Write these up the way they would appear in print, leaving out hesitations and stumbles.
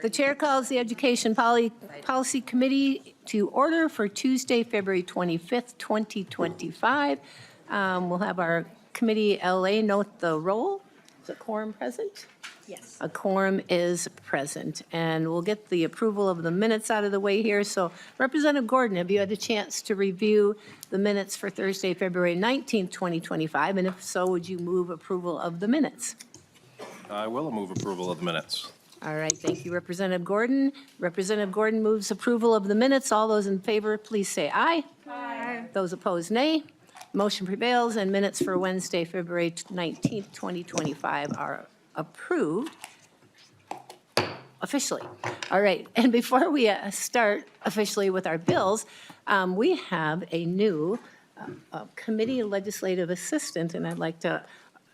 The chair calls the Education Policy Committee to order for Tuesday, February 25th, 2025. We'll have our committee LA note the roll. Is a quorum present? Yes. A quorum is present, and we'll get the approval of the minutes out of the way here. So Representative Gordon, have you had a chance to review the minutes for Thursday, February 19th, 2025? And if so, would you move approval of the minutes? I will move approval of the minutes. All right, thank you, Representative Gordon. Representative Gordon moves approval of the minutes. All those in favor, please say aye. Aye. Those opposed, nay. Motion prevails, and minutes for Wednesday, February 19th, 2025 are approved officially. All right, and before we start officially with our bills, we have a new committee legislative assistant, and I'd like to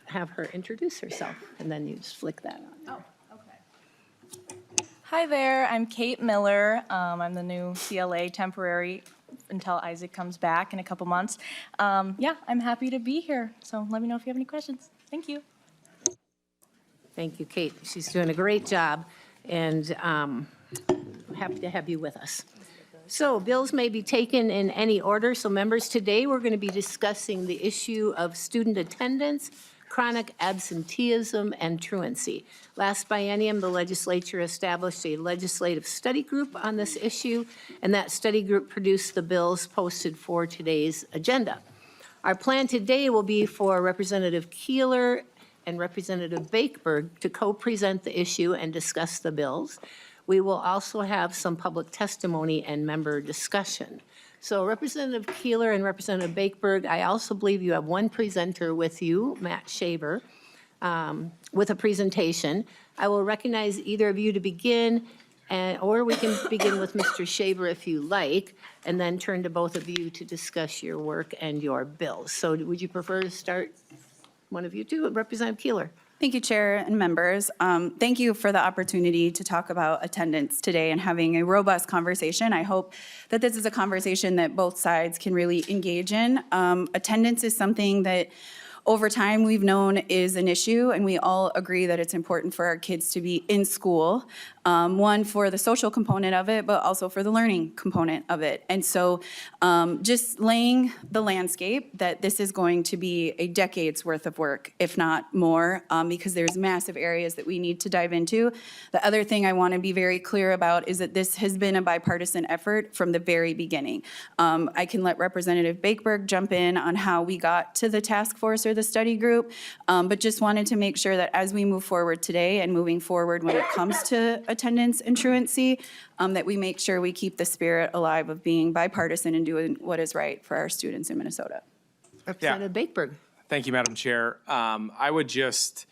have her introduce herself, and then you just flick that on. Oh, okay. Hi there, I'm Kate Miller. I'm the new CLA temporary until Isaac comes back in a couple months. Yeah, I'm happy to be here, so let me know if you have any questions. Thank you. Thank you, Kate. She's doing a great job, and I'm happy to have you with us. So bills may be taken in any order. So members, today we're going to be discussing the issue of student attendance, chronic absenteeism, and truancy. Last biennium, the legislature established a legislative study group on this issue, and that study group produced the bills posted for today's agenda. Our plan today will be for Representative Keeler and Representative Bakeberg to co-present the issue and discuss the bills. We will also have some public testimony and member discussion. So Representative Keeler and Representative Bakeberg, I also believe you have one presenter with you, Matt Shaver, with a presentation. I will recognize either of you to begin, or we can begin with Mr. Shaver if you like, and then turn to both of you to discuss your work and your bills. So would you prefer to start, one of you two, Representative Keeler? Thank you, Chair and members. Thank you for the opportunity to talk about attendance today and having a robust conversation. I hope that this is a conversation that both sides can really engage in. Attendance is something that over time we've known is an issue, and we all agree that it's important for our kids to be in school. One, for the social component of it, but also for the learning component of it. And so just laying the landscape that this is going to be a decade's worth of work, if not more, because there's massive areas that we need to dive into. The other thing I want to be very clear about is that this has been a bipartisan effort from the very beginning. I can let Representative Bakeberg jump in on how we got to the task force or the study group, but just wanted to make sure that as we move forward today and moving forward when it comes to attendance and truancy, that we make sure we keep the spirit alive of being bipartisan and doing what is right for our students in Minnesota. Representative Bakeberg. Thank you, Madam Chair. I would just,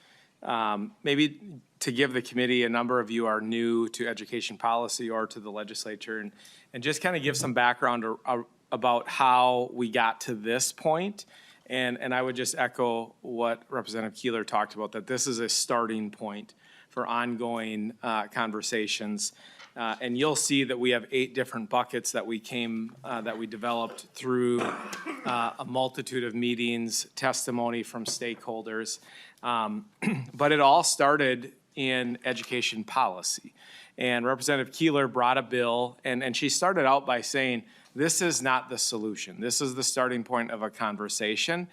maybe to give the committee, a number of you are new to education policy or to the legislature, and just kind of give some background about how we got to this point. And I would just echo what Representative Keeler talked about, that this is a starting point for ongoing conversations. And you'll see that we have 8 different buckets that we developed through a multitude of meetings, testimony from stakeholders. But it all started in education policy. And Representative Keeler brought a bill, and she started out by saying, this is not the solution. This is the starting point of a conversation.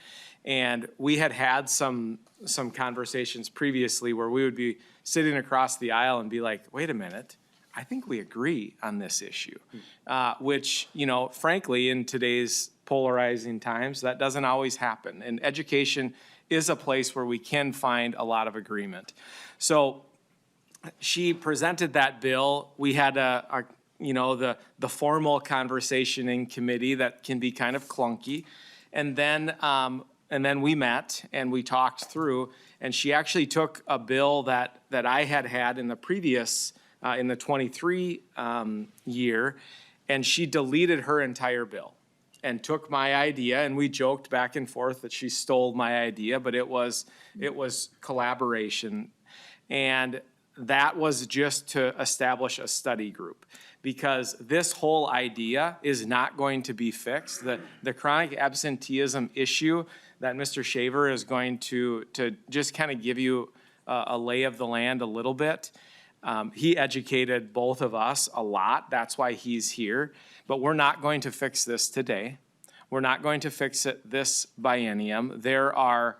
And we had some conversations previously where we would be sitting across the aisle and be like, wait a minute, I think we agree on this issue. Which, you know, frankly, in today's polarizing times, that doesn't always happen. And education is a place where we can find a lot of agreement. So she presented that bill. We had the formal conversation in committee that can be kind of clunky. And then we met and we talked through, and she actually took a bill that I had in the previous, in the 23 year, and she deleted her entire bill and took my idea, and we joked back and forth that she stole my idea, but it was collaboration. And that was just to establish a study group, because this whole idea is not going to be fixed. The chronic absenteeism issue that Mr. Shaver is going to just kind of give you a lay of the land a little bit. He educated both of us a lot. That's why he's here. But we're not going to fix this today. We're not going to fix it this biennium. There are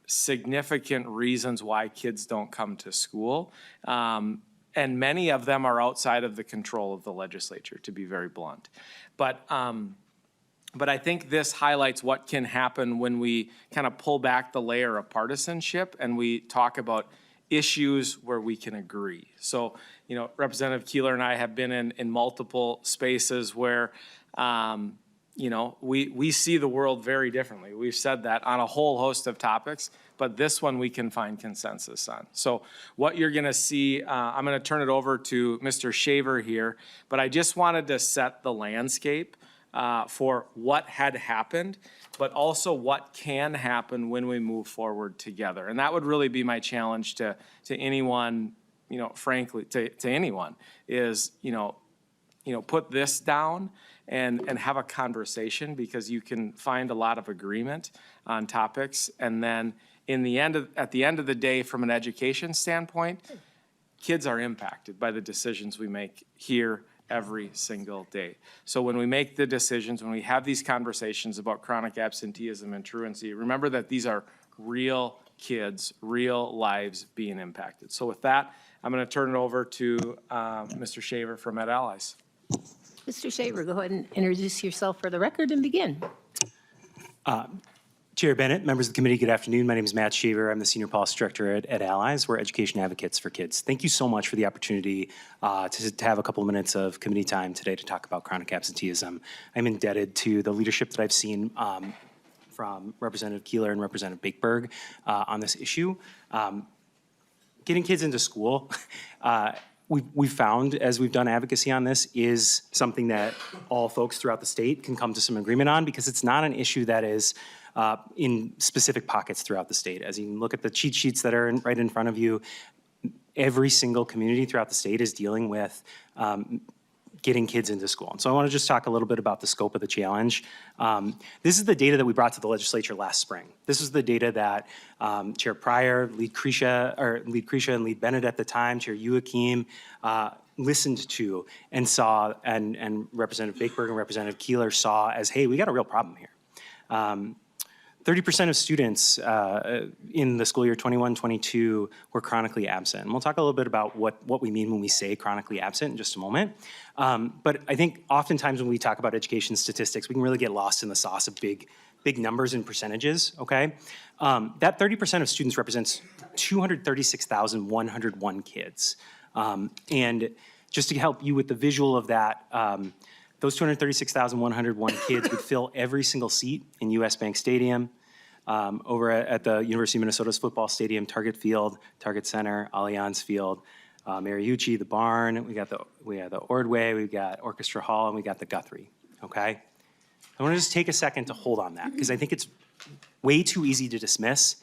significant reasons why kids don't come to school. And many of them are outside of the control of the legislature, to be very blunt. But I think this highlights what can happen when we kind of pull back the layer of partisanship and we talk about issues where we can agree. So, Representative Keeler and I have been in multiple spaces where, we see the world very differently. We've said that on a whole host of topics, but this one we can find consensus on. So what you're gonna see, I'm gonna turn it over to Mr. Shaver here, but I just wanted to set the landscape for what had happened, but also what can happen when we move forward together. And that would really be my challenge to anyone, frankly, to anyone, is, put this down and have a conversation, because you can find a lot of agreement on topics. And then at the end of the day, from an education standpoint, kids are impacted by the decisions we make here every single day. So when we make the decisions, when we have these conversations about chronic absenteeism and truancy, remember that these are real kids, real lives being impacted. So with that, I'm going to turn it over to Mr. Shaver from Ed Allies. Mr. Shaver, go ahead and introduce yourself for the record and begin. Chair Bennett, members of the committee, good afternoon. My name is Matt Shaver. I'm the Senior Policy Director at Allies. We're education advocates for kids. Thank you so much for the opportunity to have a couple of minutes of committee time today to talk about chronic absenteeism. I'm indebted to the leadership that I've seen from Representative Keeler and Representative Bakeberg on this issue. Getting kids into school, we've found, as we've done advocacy on this, is something that all folks throughout the state can come to some agreement on, because it's not an issue that is in specific pockets throughout the state. As you look at the cheat sheets that are right in front of you, every single community throughout the state is dealing with getting kids into school. And so I want to just talk a little bit about the scope of the challenge. This is the data that we brought to the legislature last spring. This is the data that Chair Pryor, Lead Cretia and Lead Bennett at the time, Chair Joachim, listened to and saw, and Representative Bakeberg and Representative Keeler saw as, hey, we got a real problem here. 30% of students in the school year 21-22 were chronically absent. And we'll talk a little bit about what we mean when we say chronically absent in just a moment. But I think oftentimes when we talk about education statistics, we can really get lost in the sauce of big numbers and percentages, okay? That 30% of students represents 236,101 kids. And just to help you with the visual of that, those 236,101 kids would fill every single seat in US Bank Stadium, over at the University of Minnesota's football stadium, Target Field, Target Center, Allianz Field, Mariucci, the Barn, we have the Ordway, we've got Orchestra Hall, and we got the Guthrie, okay? I want to just take a second to hold on that, because I think it's way too easy to dismiss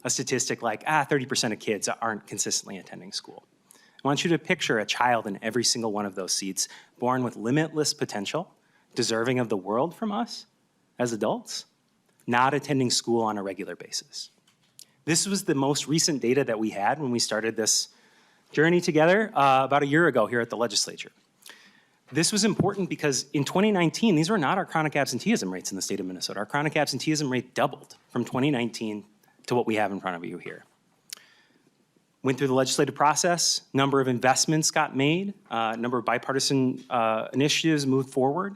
a statistic like, 30% of kids aren't consistently attending school. I want you to picture a child in every single one of those seats, born with limitless potential, deserving of the world from us as adults, not attending school on a regular basis. This was the most recent data that we had when we started this journey together about a year ago here at the legislature. This was important because in 2019, these were not our chronic absenteeism rates in the state of Minnesota. Our chronic absenteeism rate doubled from 2019 to what we have in front of you here. Went through the legislative process, number of investments got made, number of bipartisan initiatives moved forward.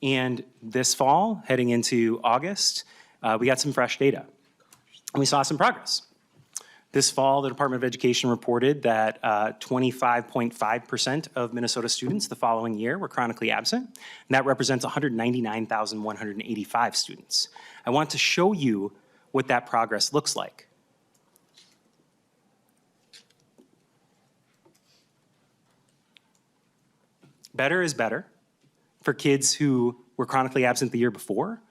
And this fall, heading into August, we got some fresh data. And we saw some progress. This fall, the Department of Education reported that 25.5% of Minnesota students the following year were chronically absent, and that represents 199,185 students. I want to show you what that progress looks like. Better is better for kids who were chronically absent the year before,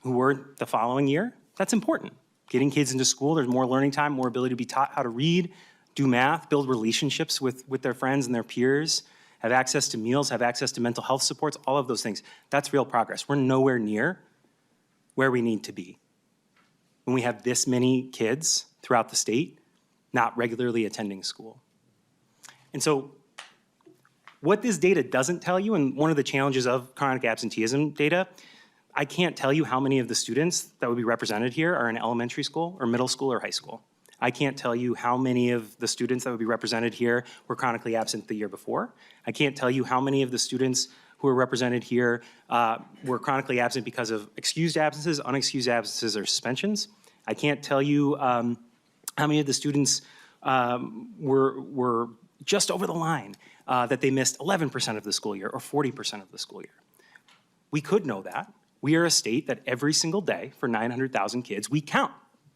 who weren't the following year. That's important. Getting kids into school, there's more learning time, more ability to be taught how to read, do math, build relationships with their friends and their peers, have access to meals, have access to mental health supports, all of those things. That's real progress. We're nowhere near where we need to be when we have this many kids throughout the state not regularly attending school. And so what this data doesn't tell you, and one of the challenges of chronic absenteeism data, I can't tell you how many of the students that would be represented here are in elementary school or middle school or high school. I can't tell you how many of the students that would be represented here were chronically absent the year before. I can't tell you how many of the students who are represented here were chronically absent because of excused absences, unexcused absences, or suspensions. I can't tell you how many of the students were just over the line that they missed 11% of the school year or 40% of the school year. We could know that. We are a state that every single day for 900,000 kids, we count.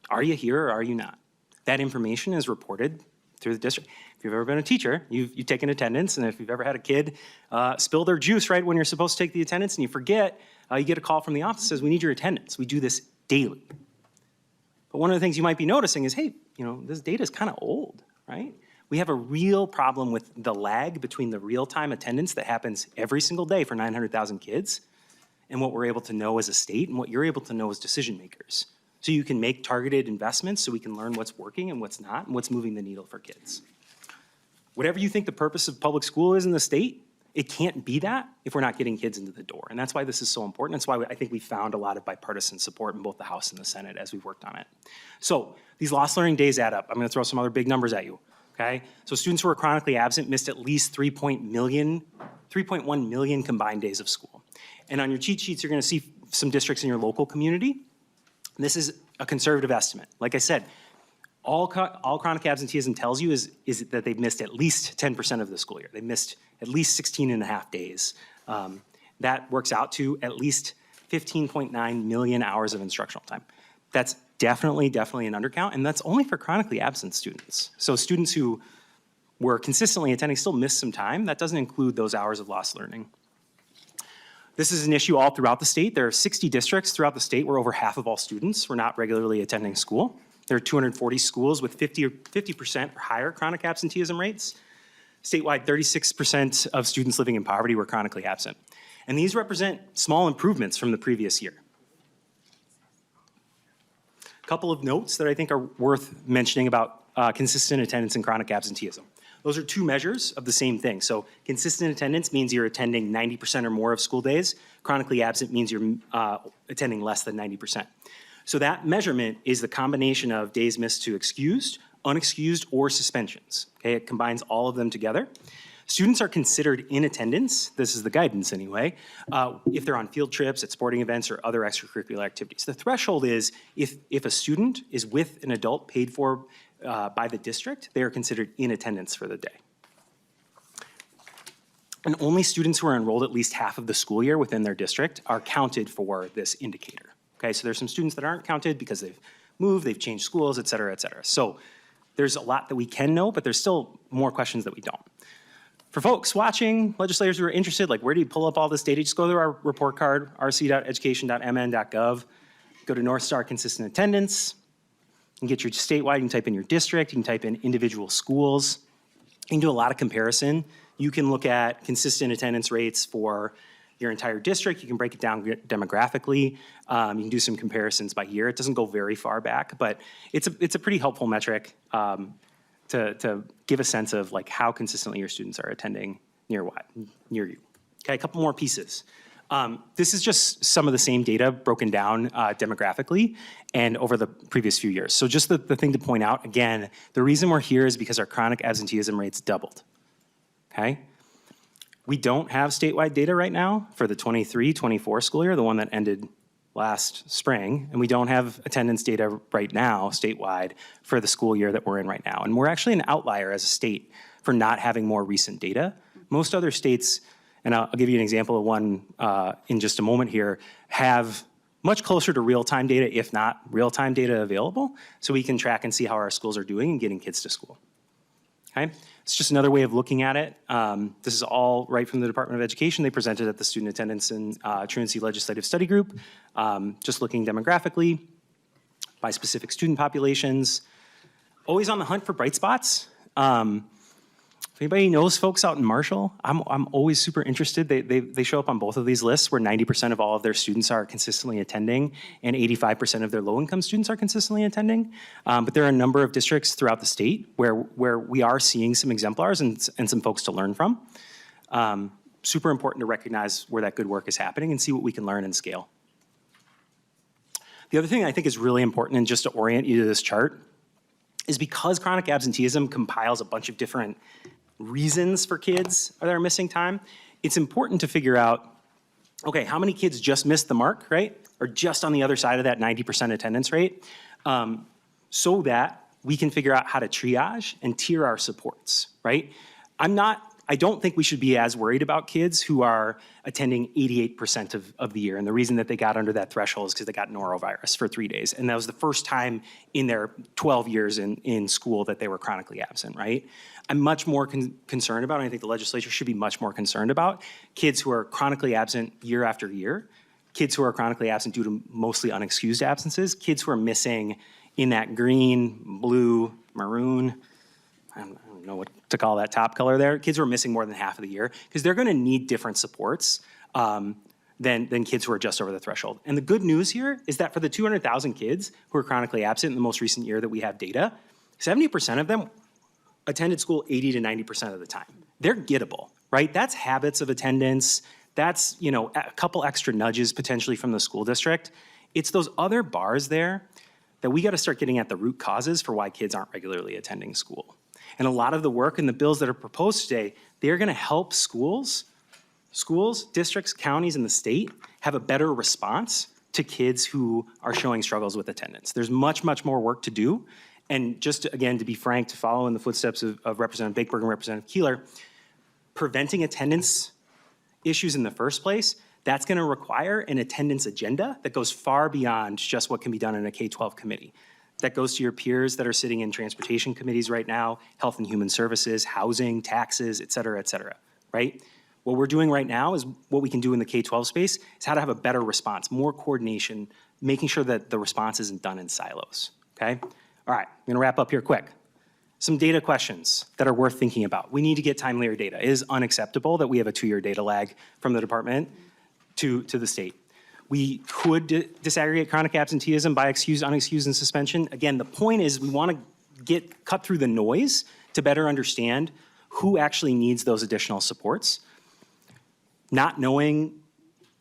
Are you here or are you not? That information is reported through the district. If you've ever been a teacher, you've taken attendance, and if you've ever had a kid spill their juice right when you're supposed to take the attendance and you forget, you get a call from the office that says, we need your attendance. We do this daily. But one of the things you might be noticing is, hey, this data is kind of old, right? We have a real problem with the lag between the real-time attendance that happens every single day for 900,000 kids and what we're able to know as a state and what you're able to know as decision makers. So you can make targeted investments so we can learn what's working and what's not and what's moving the needle for kids. Whatever you think the purpose of public school is in the state, it can't be that if we're not getting kids into the door. And that's why this is so important. That's why I think we found a lot of bipartisan support in both the House and the Senate as we've worked on it. So these lost learning days add up. I'm gonna throw some other big numbers at you. Okay, so students who are chronically absent missed at least 3.1 million combined days of school. And on your cheat sheets, you're gonna see some districts in your local community. This is a conservative estimate. Like I said, all chronic absenteeism tells you is that they've missed at least 10% of the school year. They missed at least 16 and a half days. That works out to at least 15.9 million hours of instructional time. That's definitely an undercount, and that's only for chronically absent students. So students who were consistently attending still missed some time. That doesn't include those hours of lost learning. This is an issue all throughout the state. There are 60 districts throughout the state where over half of all students were not regularly attending school. There are 240 schools with 50% or higher chronic absenteeism rates. Statewide, 36% of students living in poverty were chronically absent. And these represent small improvements from the previous year. A couple of notes that I think are worth mentioning about consistent attendance and chronic absenteeism. Those are two measures of the same thing. So consistent attendance means you're attending 90% or more of school days. Chronically absent means you're attending less than 90%. So that measurement is the combination of days missed to excused, unexcused, or suspensions. Okay, it combines all of them together. Students are considered in attendance, this is the guidance anyway, if they're on field trips, at sporting events, or other extracurricular activities. The threshold is if a student is with an adult paid for by the district, they are considered in attendance for the day. And only students who are enrolled at least half of the school year within their district are counted for this indicator. Okay, so there's some students that aren't counted because they've moved, they've changed schools, et cetera, et cetera. So there's a lot that we can know, but there's still more questions that we don't. For folks watching, legislators who are interested, like where do you pull up all this data? Just go to our report card, rc.education.mn.gov, go to North Star Consistent Attendance, and get your statewide, you can type in your district, you can type in individual schools. You can do a lot of comparison. You can look at consistent attendance rates for your entire district. You can break it down demographically. You can do some comparisons by year. It doesn't go very far back, but it's a pretty helpful metric to give a sense of like how consistently your students are attending near you. Okay, a couple more pieces. This is just some of the same data broken down demographically and over the previous few years. So just the thing to point out, again, the reason we're here is because our chronic absenteeism rates doubled, okay? We don't have statewide data right now for the 23-24 school year, the one that ended last spring, and we don't have attendance data right now statewide for the school year that we're in right now. And we're actually an outlier as a state for not having more recent data. Most other states, and I'll give you an example of one in just a moment here, have much closer to real-time data, if not real-time data available, so we can track and see how our schools are doing and getting kids to school. Okay? It's just another way of looking at it. This is all right from the Department of Education. They presented at the Student Attendance and Truancy Legislative Study Group, just looking demographically by specific student populations. Always on the hunt for bright spots. If anybody knows folks out in Marshall, I'm always super interested. They show up on both of these lists where 90% of all of their students are consistently attending and 85% of their low-income students are consistently attending. But there are a number of districts throughout the state where we are seeing some exemplars and some folks to learn from. Super important to recognize where that good work is happening and see what we can learn and scale. The other thing I think is really important, and just to orient you to this chart, is because chronic absenteeism compiles a bunch of different reasons for kids that are missing time, it's important to figure out, okay, how many kids just missed the mark, right? Or just on the other side of that 90% attendance rate, so that we can figure out how to triage and tier our supports, right? I don't think we should be as worried about kids who are attending 88% of the year. And the reason that they got under that threshold is because they got norovirus for 3 days. And that was the first time in their 12 years in school that they were chronically absent, right? I'm much more concerned about, and I think the legislature should be much more concerned about, kids who are chronically absent year after year, kids who are chronically absent due to mostly unexcused absences, kids who are missing in that green, blue, maroon, I don't know what to call that top color there. Kids who are missing more than half of the year because they're going to need different supports than kids who are just over the threshold. And the good news here is that for the 200,000 kids who are chronically absent in the most recent year that we have data, 70% of them attended school 80 to 90% of the time. They're gettable, right? That's habits of attendance. That's, you know, a couple extra nudges potentially from the school district. It's those other bars there that we got to start getting at the root causes for why kids aren't regularly attending school. And a lot of the work in the bills that are proposed today, they're going to help schools, districts, counties, and the state have a better response to kids who are showing struggles with attendance. There's much, much more work to do. And just to, again, to be frank, to follow in the footsteps of Representative Bakeberg and Representative Keeler, preventing attendance issues in the first place, that's going to require an attendance agenda that goes far beyond just what can be done in a K-12 committee. That goes to your peers that are sitting in transportation committees right now, health and human services, housing, taxes, et cetera, right? What we're doing right now is what we can do in the K-12 space is how to have a better response, more coordination, making sure that the response isn't done in silos, okay? All right, I'm gonna wrap up here quick. Some data questions that are worth thinking about. We need to get timelier data. It is unacceptable that we have a 2-year data lag from the department to the state. We could disaggregate chronic absenteeism by excused, unexcused, and suspension. Again, the point is we want to cut through the noise to better understand who actually needs those additional supports. Not knowing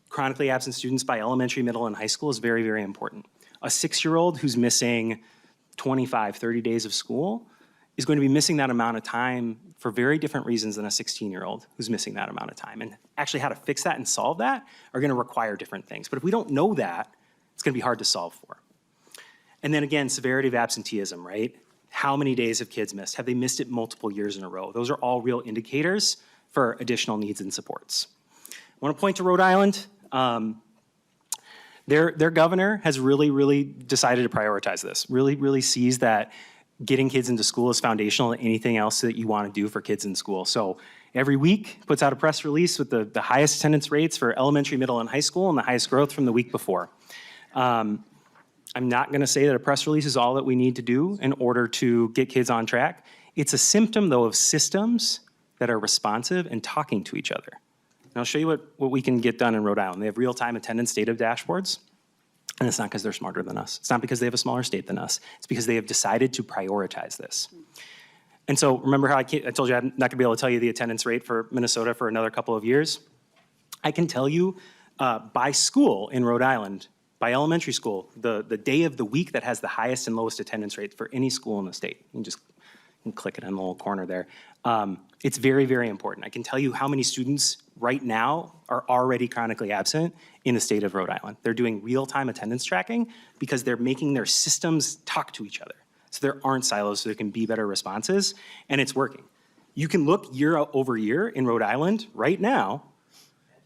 chronically absent students by elementary, middle, and high school is very, very important. A 6-year-old who's missing 25, 30 days of school is going to be missing that amount of time for very different reasons than a 16-year-old who's missing that amount of time. And actually how to fix that and solve that are gonna require different things. But if we don't know that, it's gonna be hard to solve for. And then again, severity of absenteeism, right? How many days have kids missed? Have they missed it multiple years in a row? Those are all real indicators for additional needs and supports. I wanna point to Rhode Island. Their governor has really decided to prioritize this, really sees that getting kids into school is foundational to anything else that you want to do for kids in school. So every week puts out a press release with the highest attendance rates for elementary, middle, and high school and the highest growth from the week before. I'm not going to say that a press release is all that we need to do in order to get kids on track. It's a symptom, though, of systems that are responsive and talking to each other. And I'll show you what we can get done in Rhode Island. They have real-time attendance data dashboards. And it's not because they're smarter than us. It's not because they have a smaller state than us. It's because they have decided to prioritize this. And so remember how I told you I'm not gonna be able to tell you the attendance rate for Minnesota for another couple of years? I can tell you by school in Rhode Island, by elementary school, the day of the week that has the highest and lowest attendance rate for any school in the state. You can click it in the little corner there. It's very, very important. I can tell you how many students right now are already chronically absent in the state of Rhode Island. They're doing real-time attendance tracking because they're making their systems talk to each other. So there aren't silos, so there can be better responses, and it's working. You can look year over year in Rhode Island right now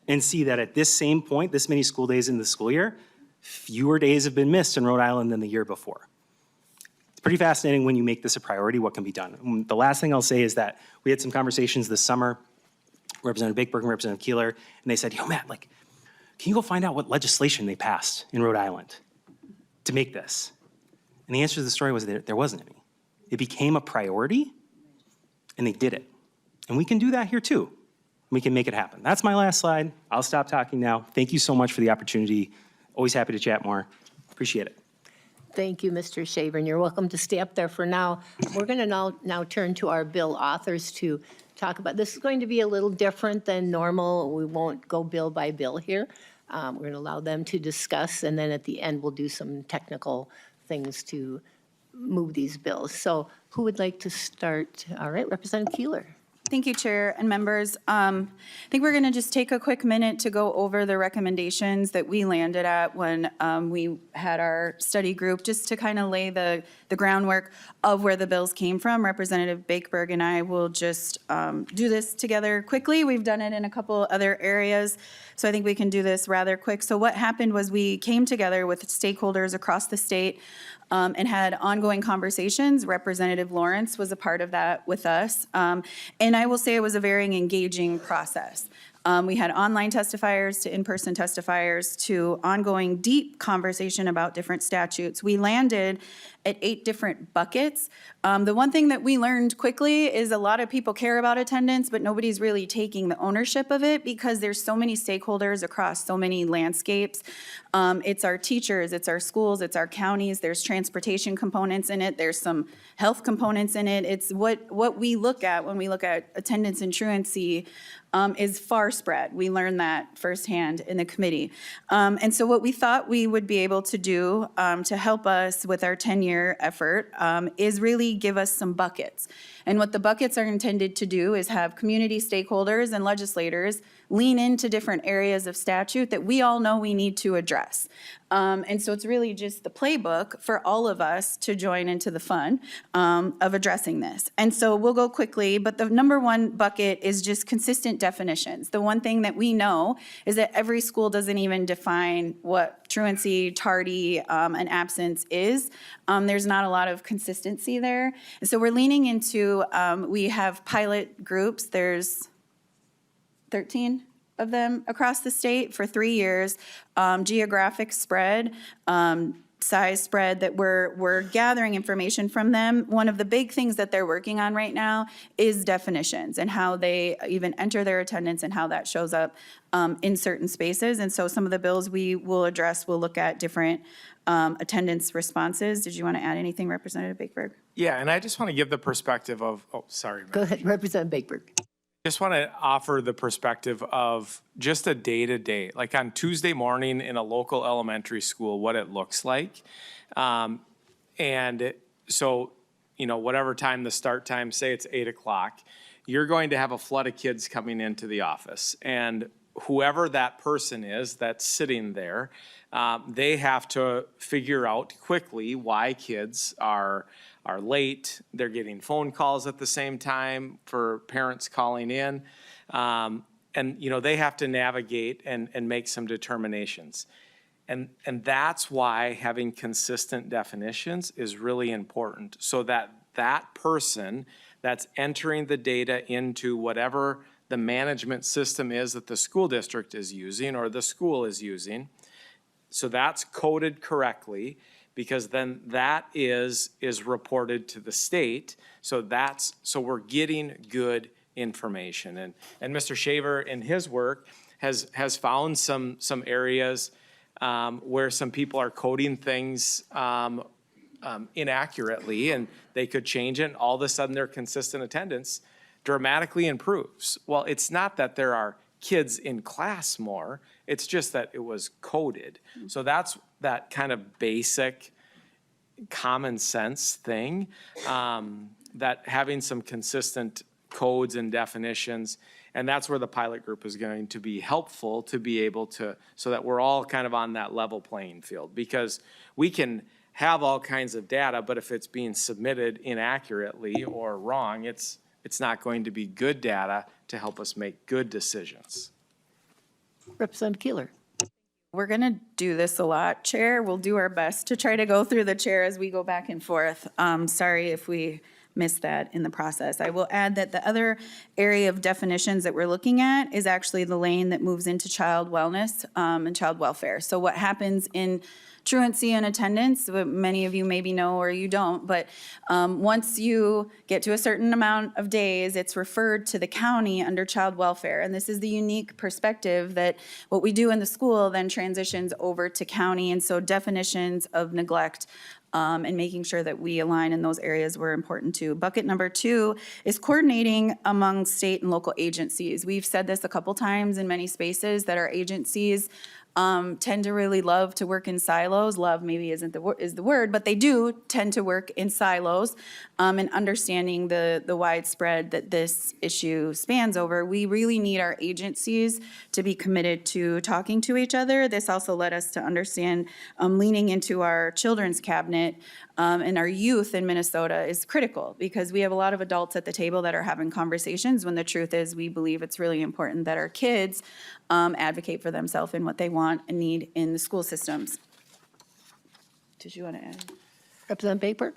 and see that at this same point, this many school days in the school year, fewer days have been missed in Rhode Island than the year before. It's pretty fascinating when you make this a priority, what can be done. The last thing I'll say is that we had some conversations this summer, Representative Bakeberg and Representative Keeler, and they said, yo, Matt, like, can you go find out what legislation they passed in Rhode Island to make this? And the answer to the story was that there wasn't any. It became a priority, and they did it. And we can do that here too. We can make it happen. That's my last slide. I'll stop talking now. Thank you so much for the opportunity. Always happy to chat more. Appreciate it. Thank you, Mr. Shaver, and you're welcome to stay up there for now. We're going to now turn to our bill authors to talk about, this is going to be a little different than normal. We won't go bill by bill here. We're going to allow them to discuss, and then at the end, we'll do some technical things to move these bills. So who would like to start? All right, Representative Keeler. Thank you, Chair and members. I think we're going to just take a quick minute to go over the recommendations that we landed at when we had our study group, just to kind of lay the groundwork of where the bills came from. Representative Bakeberg and I will just do this together quickly. We've done it in a couple other areas, so I think we can do this rather quick. So what happened was we came together with stakeholders across the state and had ongoing conversations. Representative Lawrence was a part of that with us. And I will say it was a very engaging process. We had online testifiers to in-person testifiers to ongoing deep conversation about different statutes. We landed at 8 different buckets. The one thing that we learned quickly is a lot of people care about attendance, but nobody's really taking the ownership of it because there's so many stakeholders across so many landscapes. It's our teachers, it's our schools, it's our counties, there's transportation components in it, there's some health components in it. It's what we look at when we look at attendance and truancy is far spread. We learned that firsthand in the committee. And so what we thought we would be able to do to help us with our 10-year effort is really give us some buckets. And what the buckets are intended to do is have community stakeholders and legislators lean into different areas of statute that we all know we need to address. And so it's really just the playbook for all of us to join into the fun of addressing this. And so we'll go quickly, but the number one bucket is just consistent definitions. The one thing that we know is that every school doesn't even define what truancy, tardy, and absence is. There's not a lot of consistency there. And so we're leaning into, we have pilot groups. There's 13 of them across the state for 3 years, geographic spread, size spread, that we're gathering information from them. One of the big things that they're working on right now is definitions and how they even enter their attendance and how that shows up in certain spaces. And so some of the bills we will address will look at different attendance responses. Did you want to add anything, Representative Bakeberg? Yeah, and I just want to give the perspective of, sorry. Go ahead, Representative Bakeberg. Just want to offer the perspective of just a day-to-day, like on Tuesday morning in a local elementary school, what it looks like. And so, whatever time the start time, say it's 8 o'clock, you're going to have a flood of kids coming into the office. And whoever that person is that's sitting there, they have to figure out quickly why kids are late. They're getting phone calls at the same time for parents calling in. And they have to navigate and make some determinations. And that's why having consistent definitions is really important, so that that person that's entering the data into whatever the management system is that the school district is using or the school is using, so that's coded correctly, because then that is reported to the state. So we're getting good information. And Mr. Shaver in his work has found some areas where some people are coding things inaccurately, and they could change it, and all of a sudden their consistent attendance dramatically improves. Well, it's not that there are kids in class more, it's just that it was coded. So that's that kind of basic common sense thing, that having some consistent codes and definitions, and that's where the pilot group is going to be helpful to be able to, so that we're all kind of on that level playing field, because we can have all kinds of data, but if it's being submitted inaccurately or wrong, it's not going to be good data to help us make good decisions. Representative Keeler. We're going to do this a lot, Chair. We'll do our best to try to go through the chair as we go back and forth. Sorry if we missed that in the process. I will add that the other area of definitions that we're looking at is actually the lane that moves into child wellness and child welfare. So what happens in truancy and attendance, what many of you maybe know or you don't, but once you get to a certain amount of days, it's referred to the county under child welfare. And this is the unique perspective that what we do in the school then transitions over to county. And so definitions of neglect and making sure that we align in those areas were important too. Bucket number 2 is coordinating among state and local agencies. We've said this a couple times in many spaces that our agencies tend to really love to work in silos. Love maybe isn't the word, but they do tend to work in silos. And understanding the widespread that this issue spans over, we really need our agencies to be committed to talking to each other. This also led us to understand leaning into our children's cabinet and our youth in Minnesota is critical because we have a lot of adults at the table that are having conversations when the truth is we believe it's really important that our kids advocate for themselves and what they want and need in the school systems. Did you want to add? Representative Bakeberg?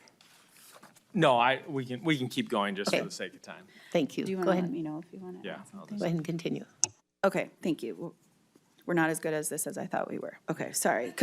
No, we can keep going just Okay. for the sake of time. Thank you. Do you Go want to ahead. let me know if you want to Yeah. add I'll something? Go ahead and continue. Okay, thank you. We're not as good as this as I thought we were. Okay, sorry.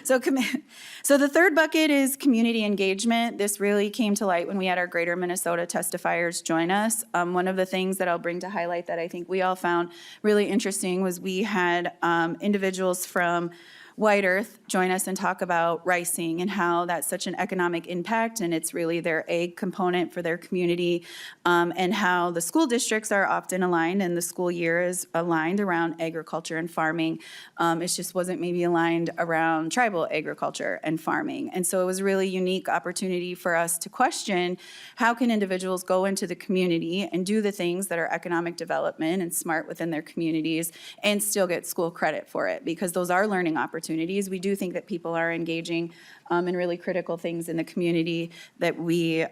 So the third bucket is community engagement. This really came to light when we had our Greater Minnesota testifiers join us. One of the things that I'll bring to highlight that I think we all found really interesting was we had individuals from White Earth join us and talk about ricing and how that's such an economic impact, and it's really their egg component for their community, and how the school districts are often aligned and the school year is aligned around agriculture and farming. It just wasn't maybe aligned around tribal agriculture and farming. And so it was a really unique opportunity for us to question how can individuals go into the community and do the things that are economic development and smart within their communities and still get school credit for it, because those are learning opportunities. We do think that people are engaging in really critical things in the community that we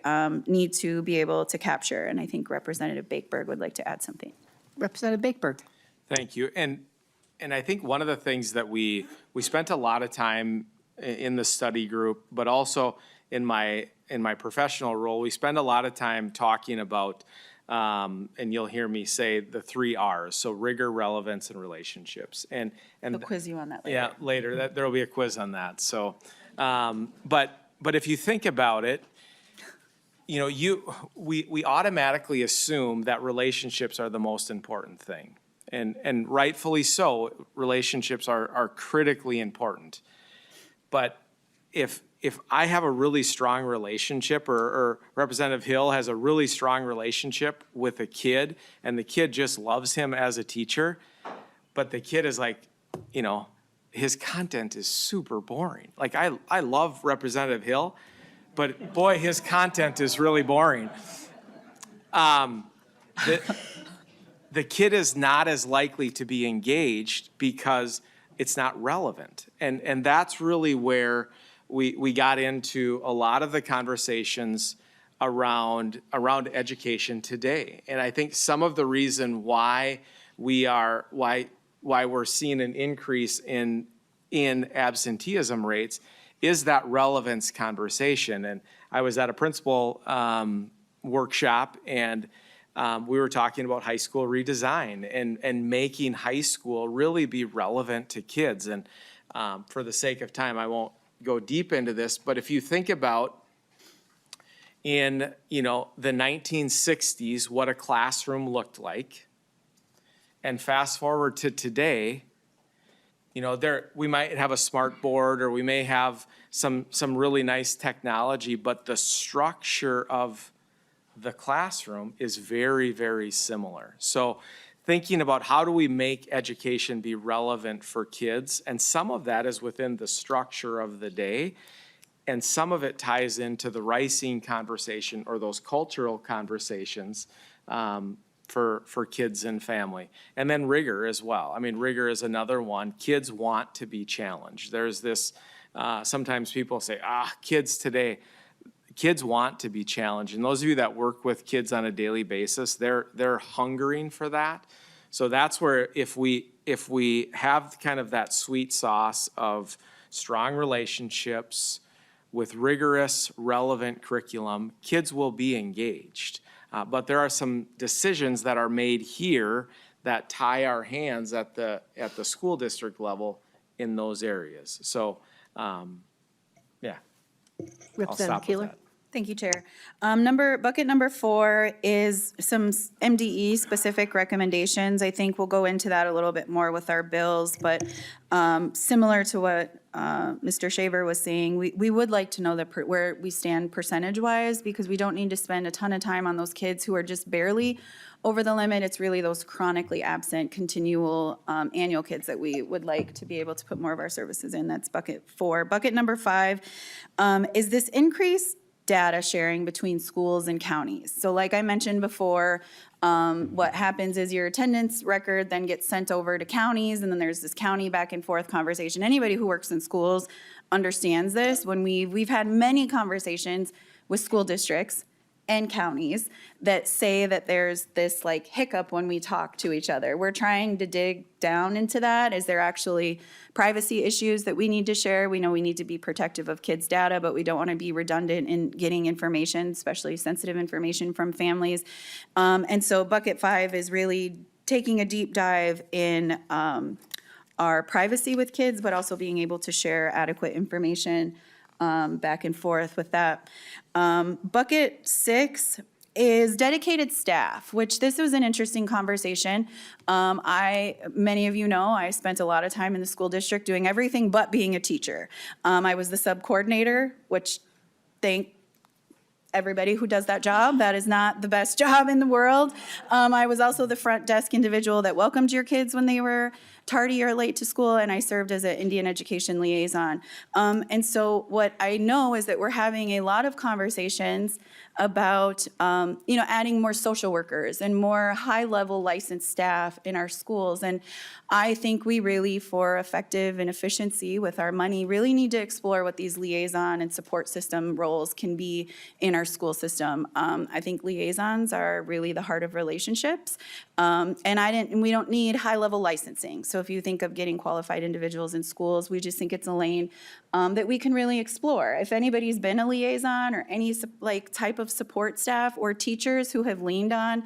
need to be able to capture. And I think Representative Bakeberg would like to add something. Representative Bakeberg? Thank you. And I think one of the things that we spent a lot of time in the study group, but also in my professional role, we spend a lot of time talking about, and you'll hear me say the 3 R's, so rigor, relevance, and relationships. And We'll quiz you on that later. yeah, later, there'll be a quiz on that, so. But if you think about it, you know, we automatically assume that relationships are the most important thing. And rightfully so, relationships are critically important. But if I have a really strong relationship, or Representative Hill has a really strong relationship with a kid, and the kid just loves him as a teacher, but the kid is like, you know, his content is super boring. Like, I love Representative Hill, but boy, his content is really boring. The kid is not as likely to be engaged because it's not relevant. And that's really where we got into a lot of the conversations around education today. And I think some of the reason why we're seeing an increase in absenteeism rates is that relevance conversation. And I was at a principal workshop, and we were talking about high school redesign and making high school really be relevant to kids. And for the sake of time, I won't go deep into this, but if you think about in, you know, the 1960s, what a classroom looked like, and fast forward to today, you know, we might have a smart board, or we may have some really nice technology, but the structure of the classroom is very, very similar. So thinking about how do we make education be relevant for kids, and some of that is within the structure of the day, and some of it ties into the ricing conversation or those cultural conversations for kids and family. And then rigor as well. I mean, rigor is another one. Kids want to be challenged. There's this, sometimes people say, kids today, kids want to be challenged. And those of you that work with kids on a daily basis, they're hungering for that. So that's where if we have kind of that sweet sauce of strong relationships with rigorous, relevant curriculum, kids will be engaged. But there are some decisions that are made here that tie our hands at the school district level in those areas. So, yeah. Representative Keeler? Thank you, Chair. Bucket number 4 is some MDE specific recommendations. I think we'll go into that a little bit more with our bills, but similar to what Mr. Shaver was saying, we would like to know where we stand percentage-wise, because we don't need to spend a ton of time on those kids who are just barely over the limit. It's really those chronically absent, continual annual kids that we would like to be able to put more of our services in. That's bucket 4. Bucket number 5 is this increased data sharing between schools and counties. So like I mentioned before, what happens is your attendance record then gets sent over to counties, and then there's this county back and forth conversation. Anybody who works in schools understands this. When we've had many conversations with school districts and counties that say that there's this like hiccup when we talk to each other. We're trying to dig down into that. Is there actually privacy issues that we need to share? We know we need to be protective of kids' data, but we don't want to be redundant in getting information, especially sensitive information from families. And so bucket 5 is really taking a deep dive in our privacy with kids, but also being able to share adequate information back and forth with that. Bucket 6 is dedicated staff, which this was an interesting conversation. Many of you know, I spent a lot of time in the school district doing everything but being a teacher. I was the sub-coordinator, which thank everybody who does that job. That is not the best job in the world. I was also the front desk individual that welcomed your kids when they were tardy or late to school, and I served as an Indian education liaison. And so what I know is that we're having a lot of conversations about adding more social workers and more high-level licensed staff in our schools. And I think we really, for effective and efficiency with our money, really need to explore what these liaison and support system roles can be in our school system. I think liaisons are really the heart of relationships, and we don't need high-level licensing. So if you think of getting qualified individuals in schools, we just think it's a lane that we can really explore. If anybody's been a liaison or any type of support staff or teachers who have leaned on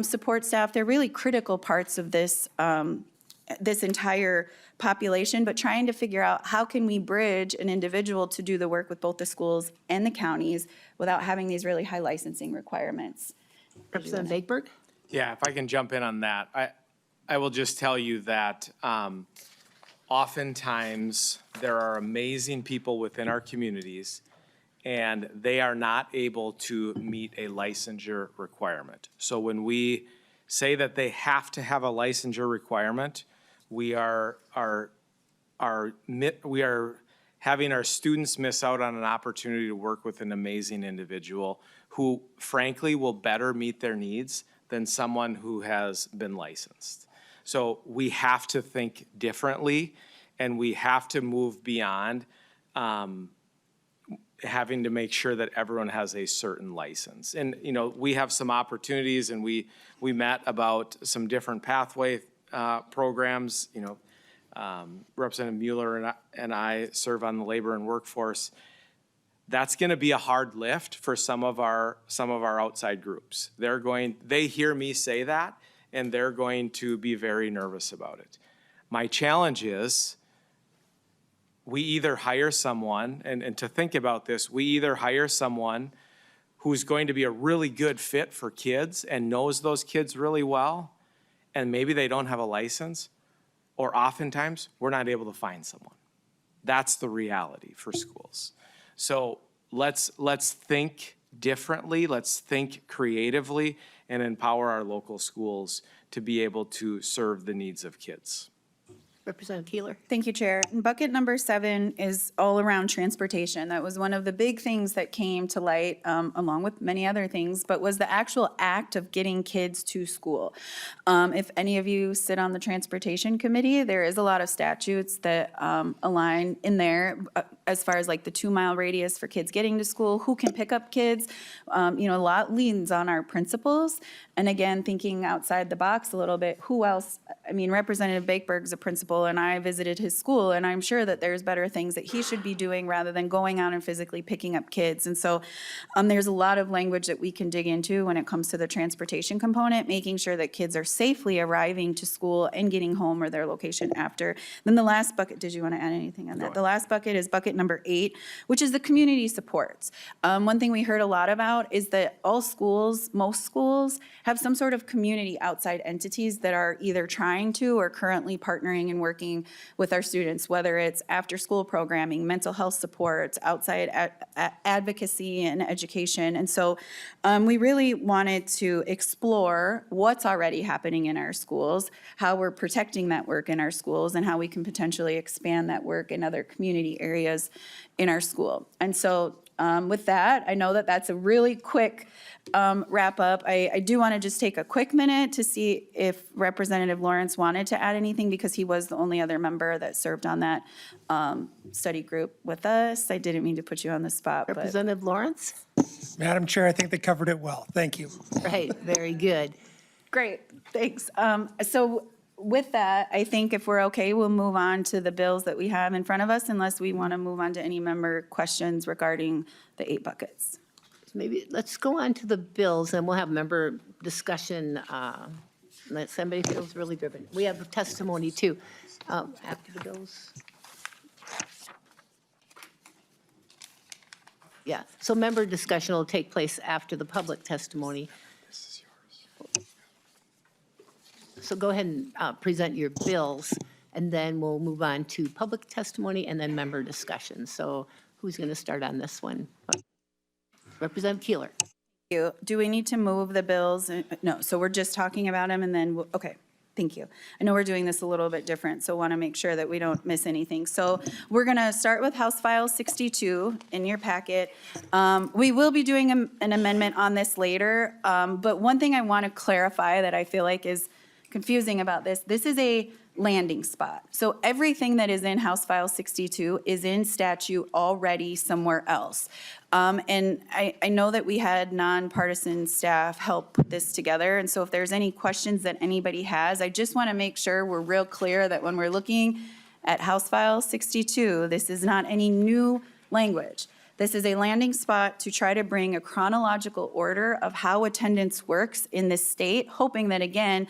support staff, they're really critical parts of this this entire population, but trying to figure out how can we bridge an individual to do the work with both the schools and the counties without having these really high licensing requirements. Representative Bakeberg? Yeah, if I can jump in on that. I will just tell you that oftentimes there are amazing people within our communities, and they are not able to meet a licensure requirement. So when we say that they have to have a licensure requirement, we are having our students miss out on an opportunity to work with an amazing individual who frankly will better meet their needs than someone who has been licensed. So we have to think differently, and we have to move beyond having to make sure that everyone has a certain license. And, we have some opportunities, and we met about some different pathway programs. Representative Mueller and I serve on the labor and workforce. That's going to be a hard lift for some of our outside groups. They hear me say that, and they're going to be very nervous about it. My challenge is we either hire someone, and to think about this, we either hire someone who's going to be a really good fit for kids and knows those kids really well, and maybe they don't have a license, or oftentimes we're not able to find someone. That's the reality for schools. So let's think differently, let's think creatively, and empower our local schools to be able to serve the needs of kids. Representative Keeler? Thank you, Chair. And bucket number 7 is all around transportation. That was one of the big things that came to light, along with many other things, but was the actual act of getting kids to school. If any of you sit on the transportation committee, there is a lot of statutes that align in there as far as like the 2-mile radius for kids getting to school, who can pick up kids. You know, a lot leans on our principals. And again, thinking outside the box a little bit, who else? I mean, Representative Bakeberg's a principal, and I visited his school, and I'm sure that there's better things that he should be doing rather than going out and physically picking up kids. And so there's a lot of language that we can dig into when it comes to the transportation component, making sure that kids are safely arriving to school and getting home or their location after. Then the last bucket, did you want to add anything on that? The last bucket is bucket number 8, which is the community supports. One thing we heard a lot about is that all schools, most schools, have some sort of community outside entities that are either trying to or currently partnering and working with our students, whether it's after-school programming, mental health supports, outside advocacy and education. And so we really wanted to explore what's already happening in our schools, how we're protecting that work in our schools, and how we can potentially expand that work in other community areas in our school. And so with that, I know that that's a really quick wrap up. I do want to just take a quick minute to see if Representative Lawrence wanted to add anything, because he was the only other member that served on that study group with us. I didn't mean to put you on the spot. But. Representative Lawrence? Madam Chair, I think they covered it well. Thank you. Right, very good. Great, thanks. So with that, I think if we're okay, we'll move on to the bills that we have in front of us, unless we want to move on to any member questions regarding the 8 buckets. Maybe let's go on to the bills, and we'll have member discussion unless somebody feels really driven. We have testimony too after the bills. Yeah, so member discussion will take place after the public testimony. So go ahead and present your bills, and then we'll move on to public testimony and then member discussion. So who's going to start on this one? Representative Keeler. Do we need to move the bills? No, so we're just talking about them, and then, okay, thank you. I know we're doing this a little bit different, so want to make sure that we don't miss anything. So we're going to start with House File 62 in your packet. We will be doing an amendment on this later, but one thing I want to clarify that I feel like is confusing about this is a landing spot. So everything that is in House File 62 is in statute already somewhere else. And I know that we had nonpartisan staff help put this together. And so if there's any questions that anybody has, I just want to make sure we're real clear that when we're looking at House File 62, this is not any new language. This is a landing spot to try to bring a chronological order of how attendance works in this state, hoping that, again,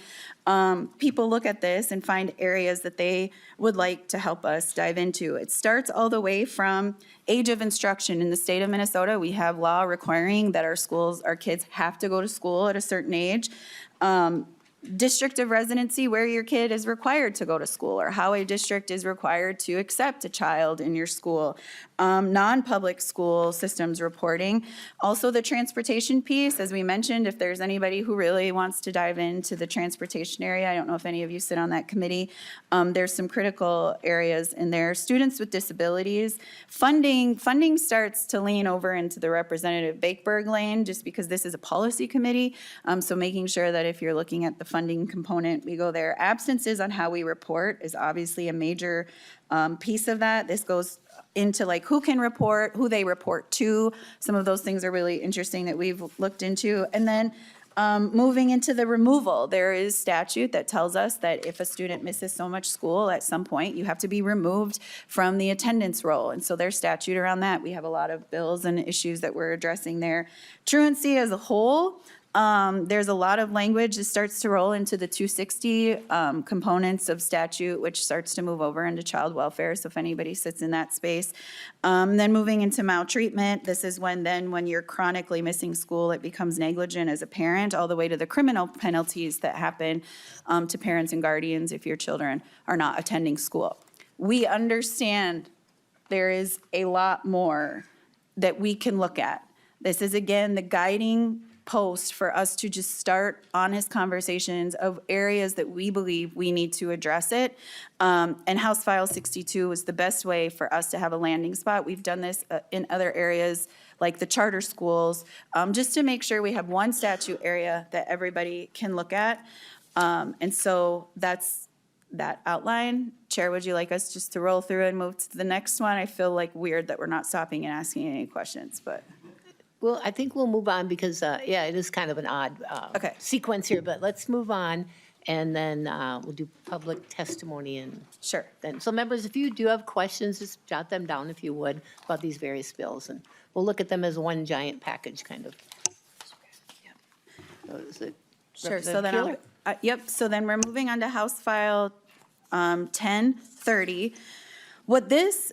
people look at this and find areas that they would like to help us dive into. It starts all the way from age of instruction. In the state of Minnesota, we have law requiring that our kids have to go to school at a certain age. District of residency, where your kid is required to go to school, or how a district is required to accept a child in your school. Non-public school systems reporting. Also the transportation piece, as we mentioned, if there's anybody who really wants to dive into the transportation area, I don't know if any of you sit on that committee, there's some critical areas in there. Students with disabilities. Funding starts to lean over into the Representative Bakeberg lane, just because this is a policy committee. So making sure that if you're looking at the funding component, we go there. Absences on how we report is obviously a major piece of that. This goes into like who can report, who they report to. Some of those things are really interesting that we've looked into. And then moving into the removal, there is statute that tells us that if a student misses so much school at some point, you have to be removed from the attendance roll. And so there's statute around that. We have a lot of bills and issues that we're addressing there. Truancy as a whole, there's a lot of language that starts to roll into the 260 components of statute, which starts to move over into child welfare. So if anybody sits in that space, then moving into maltreatment, this is when you're chronically missing school, it becomes negligent as a parent, all the way to the criminal penalties that happen to parents and guardians if your children are not attending school. We understand there is a lot more that we can look at. This is, again, the guiding post for us to just start honest conversations of areas that we believe we need to address it. And House File 62 was the best way for us to have a landing spot. We've done this in other areas like the charter schools, just to make sure we have one statute area that everybody can look at. And so that's that outline. Chair, would you like us just to roll through and move to the next one? I feel like weird that we're not stopping and asking any questions, but. Well, I think we'll move on because, yeah, it is kind of an odd Okay. sequence here, but let's move on. And then we'll do public testimony and Sure. then. So members, if you do have questions, just jot them down if you would about these various bills. And we'll look at them as one giant package kind of. So is it Sure, so Representative then Keeler? yep, so then we're moving on to House File 1030. What this,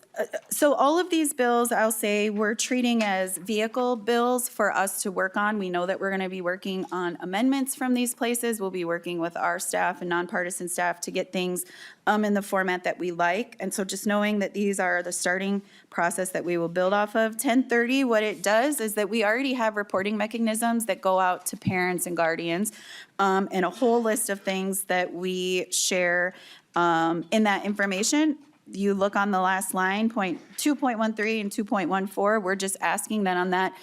so all of these bills, I'll say, we're treating as vehicle bills for us to work on. We know that we're going to be working on amendments from these places. We'll be working with our staff and nonpartisan staff to get things in the format that we like. And so just knowing that these are the starting process that we will build off of. 1030, what it does is that we already have reporting mechanisms that go out to parents and guardians, and a whole list of things that we share in that information. You look on the last line, point 2.13 and 2.14, we're just asking that on that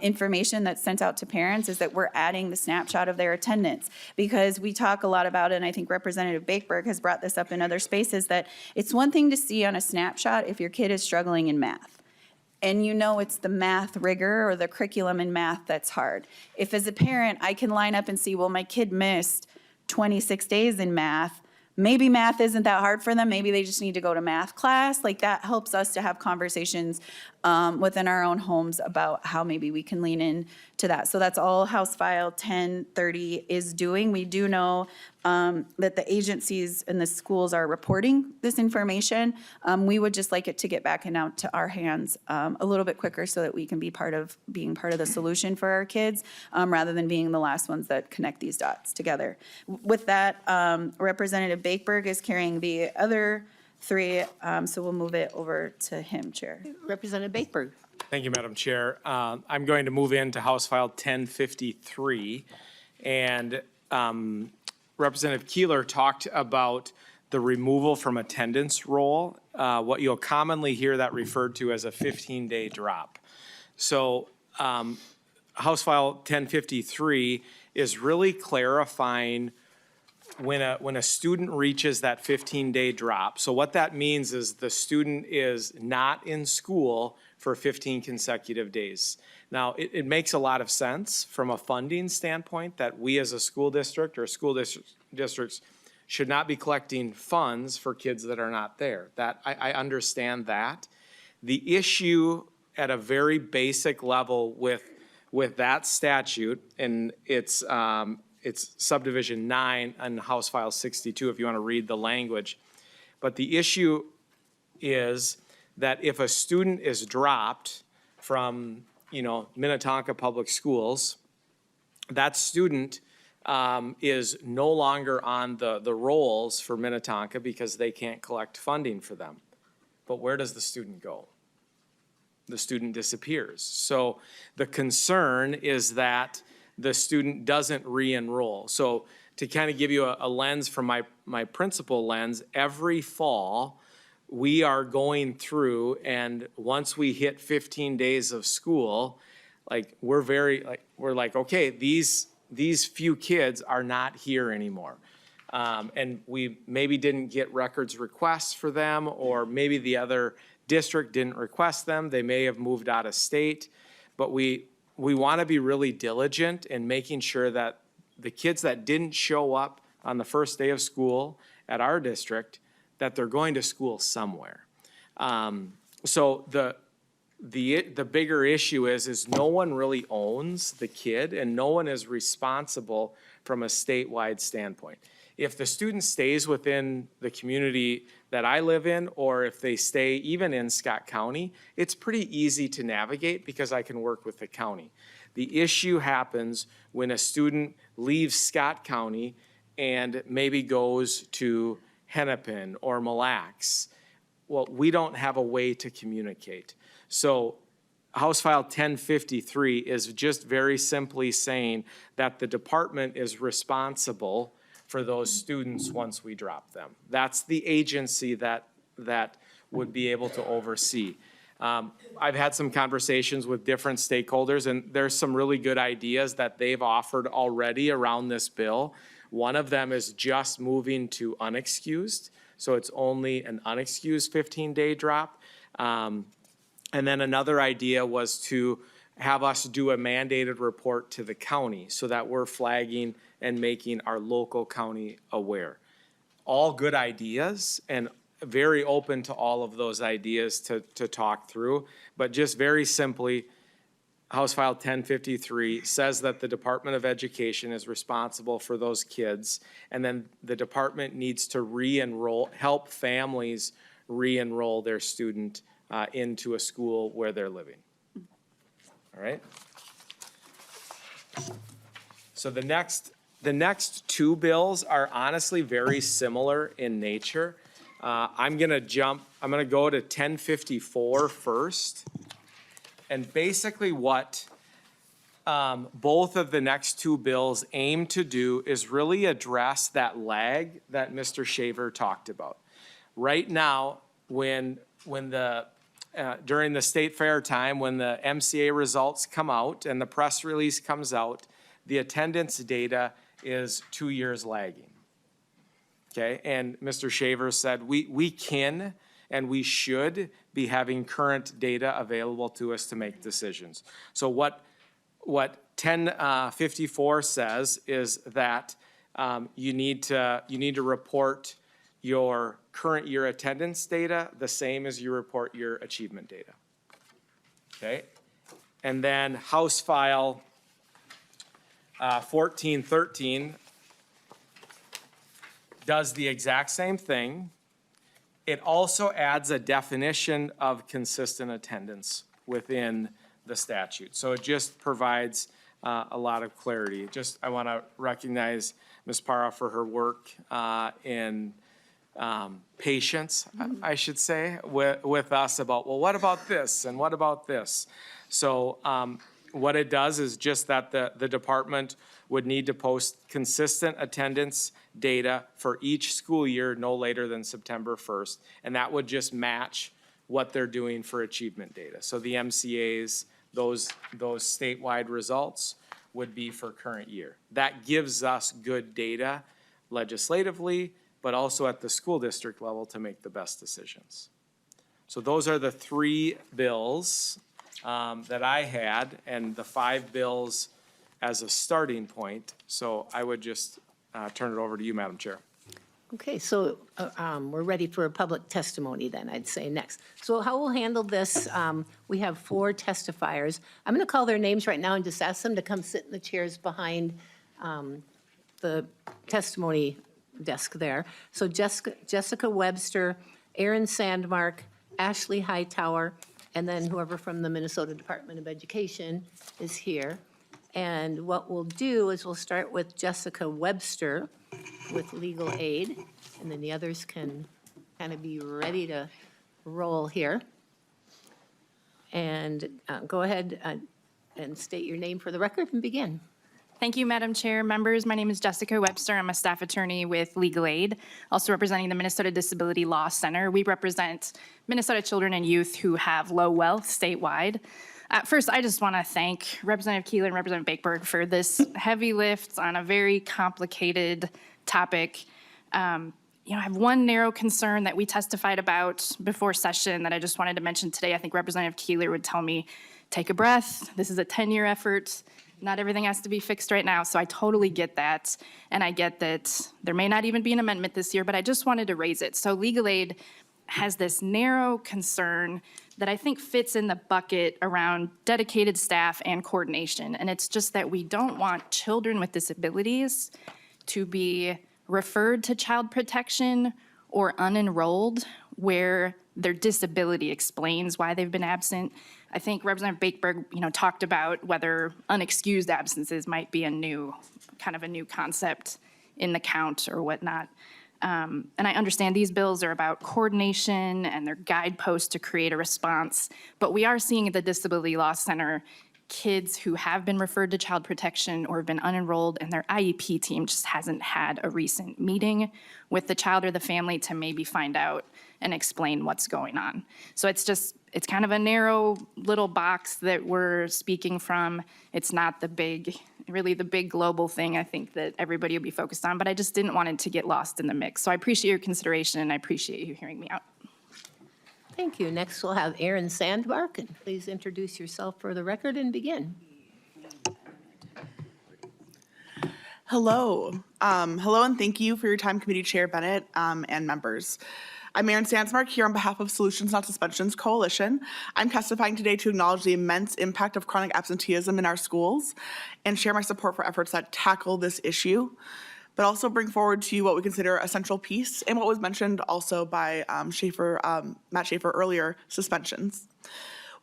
information that's sent out to parents is that we're adding the snapshot of their attendance. Because we talk a lot about it, and I think Representative Bakeberg has brought this up in other spaces, that it's one thing to see on a snapshot if your kid is struggling in math. And you know it's the math rigor or the curriculum in math that's hard. If as a parent, I can line up and see, well, my kid missed 26 days in math, maybe math isn't that hard for them. Maybe they just need to go to math class. Like that helps us to have conversations within our own homes about how maybe we can lean in to that. So that's all House File 1030 is doing. We do know that the agencies and the schools are reporting this information. We would just like it to get back and out to our hands a little bit quicker so that we can be being part of the solution for our kids rather than being the last ones that connect these dots together. With that, Representative Bakeberg is carrying the other three, so we'll move it over to him, Chair. Representative Bakeberg. Thank you, Madam Chair. I'm going to move into House File 1053. And Representative Keeler talked about the removal from attendance roll, what you'll commonly hear that referred to as a 15-day drop. So House File 1053 is really clarifying when a student reaches that 15-day drop. So what that means is the student is not in school for 15 consecutive days. Now, it makes a lot of sense from a funding standpoint that we as a school district or school districts should not be collecting funds for kids that are not there. That I understand that. The issue at a very basic level with that statute, and it's subdivision 9 on House File 62 if you want to read the language. But the issue is that if a student is dropped from, Minnetonka Public Schools, that student is no longer on the rolls for Minnetonka because they can't collect funding for them. But where does the student go? The student disappears. So the concern is that the student doesn't re-enroll. So to kind of give you a lens from my principal lens, every fall, we are going through, and once we hit 15 days of school, we're like, okay, these few kids are not here anymore. And we maybe didn't get records requests for them, or maybe the other district didn't request them. They may have moved out of state, but we want to be really diligent in making sure that the kids that didn't show up on the first day of school at our district, that they're going to school somewhere. So the bigger issue is no one really owns the kid, and no one is responsible from a statewide standpoint. If the student stays within the community that I live in, or if they stay even in Scott County, it's pretty easy to navigate because I can work with the county. The issue happens when a student leaves Scott County and maybe goes to Hennepin or Mille Lacs. Well, we don't have a way to communicate. So House File 1053 is just very simply saying that the department is responsible for those students once we drop them. That's the agency that would be able to oversee. I've had some conversations with different stakeholders, and there's some really good ideas that they've offered already around this bill. One of them is just moving to unexcused, so it's only an unexcused 15-day drop. And then another idea was to have us do a mandated report to the county so that we're flagging and making our local county aware. All good ideas, and very open to all of those ideas to talk through. But just very simply, House File 1053 says that the Department of Education is responsible for those kids, and then the department needs to re-enroll, help families re-enroll their student into a school where they're living. All right? So the next two bills are honestly very similar in nature. I'm gonna go to 1054 first. And basically what both of the next two bills aim to do is really address that lag that Mr. Shaver talked about. Right now, when the during the state fair time, when the MCA results come out and the press release comes out, the attendance data is 2 years lagging. Okay, and Mr. Shaver said we can and we should be having current data available to us to make decisions. So what 1054 says is that you need to report your current year attendance data the same as you report your achievement data. Okay, and then House File 1413 does the exact same thing. It also adds a definition of consistent attendance within the statute. So it just provides a lot of clarity. I want to recognize Ms. Parra for her work in patience, I should say, with us about, well, what about this and what about this? So what it does is just that the department would need to post consistent attendance data for each school year no later than September 1st. And that would just match what they're doing for achievement data. So the MCAs, those statewide results would be for current year. That gives us good data legislatively, but also at the school district level to make the best decisions. So those are the three bills that I had, and the 5 bills as a starting point. So I would just turn it over to you, Madam Chair. Okay, so we're ready for a public testimony then, I'd say next. So how we'll handle this, we have 4 testifiers. I'm going to call their names right now and just ask them to come sit in the chairs behind the testimony desk there. So Jessica Webster, Aaron Sandmark, Ashley Hightower, and then whoever from the Minnesota Department of Education is here. And what we'll do is we'll start with Jessica Webster with legal aid, and then the others can kind of be ready to roll here. And go ahead and state your name for the record and begin. Thank you, Madam Chair. Members, my name is Jessica Webster. I'm a staff attorney with Legal Aid, also representing the Minnesota Disability Law Center. We represent Minnesota children and youth who have low wealth statewide. First, I just want to thank Representative Keeler and Representative Bakeberg for this heavy lift on a very complicated topic. I have one narrow concern that we testified about before session that I just wanted to mention today. I think Representative Keeler would tell me, take a breath. This is a 10-year effort. Not everything has to be fixed right now, so I totally get that. And I get that there may not even be an amendment this year, but I just wanted to raise it. So Legal Aid has this narrow concern that I think fits in the bucket around dedicated staff and coordination. And it's just that we don't want children with disabilities to be referred to child protection or unenrolled where their disability explains why they've been absent. I think Representative Bakeberg, talked about whether unexcused absences might be a new concept in the count or whatnot. And I understand these bills are about coordination and they're guideposts to create a response, but we are seeing at the Disability Law Center kids who have been referred to child protection or have been unenrolled, and their IEP team just hasn't had a recent meeting with the child or the family to maybe find out and explain what's going on. So it's kind of a narrow little box that we're speaking from. It's not really the big global thing I think that everybody will be focused on, but I just didn't want it to get lost in the mix. So I appreciate your consideration, and I appreciate you hearing me out. Thank you. Next, we'll have Aaron Sandbark, and please introduce yourself for the record and begin. Hello. Hello, and thank you for your time, Committee Chair Bennett and members. I'm Erin Sandsmark here on behalf of Solutions Not Suspensions Coalition. I'm testifying today to acknowledge the immense impact of chronic absenteeism in our schools and share my support for efforts that tackle this issue, but also bring forward to you what we consider a central piece and what was mentioned also by Matt Schaefer earlier, suspensions.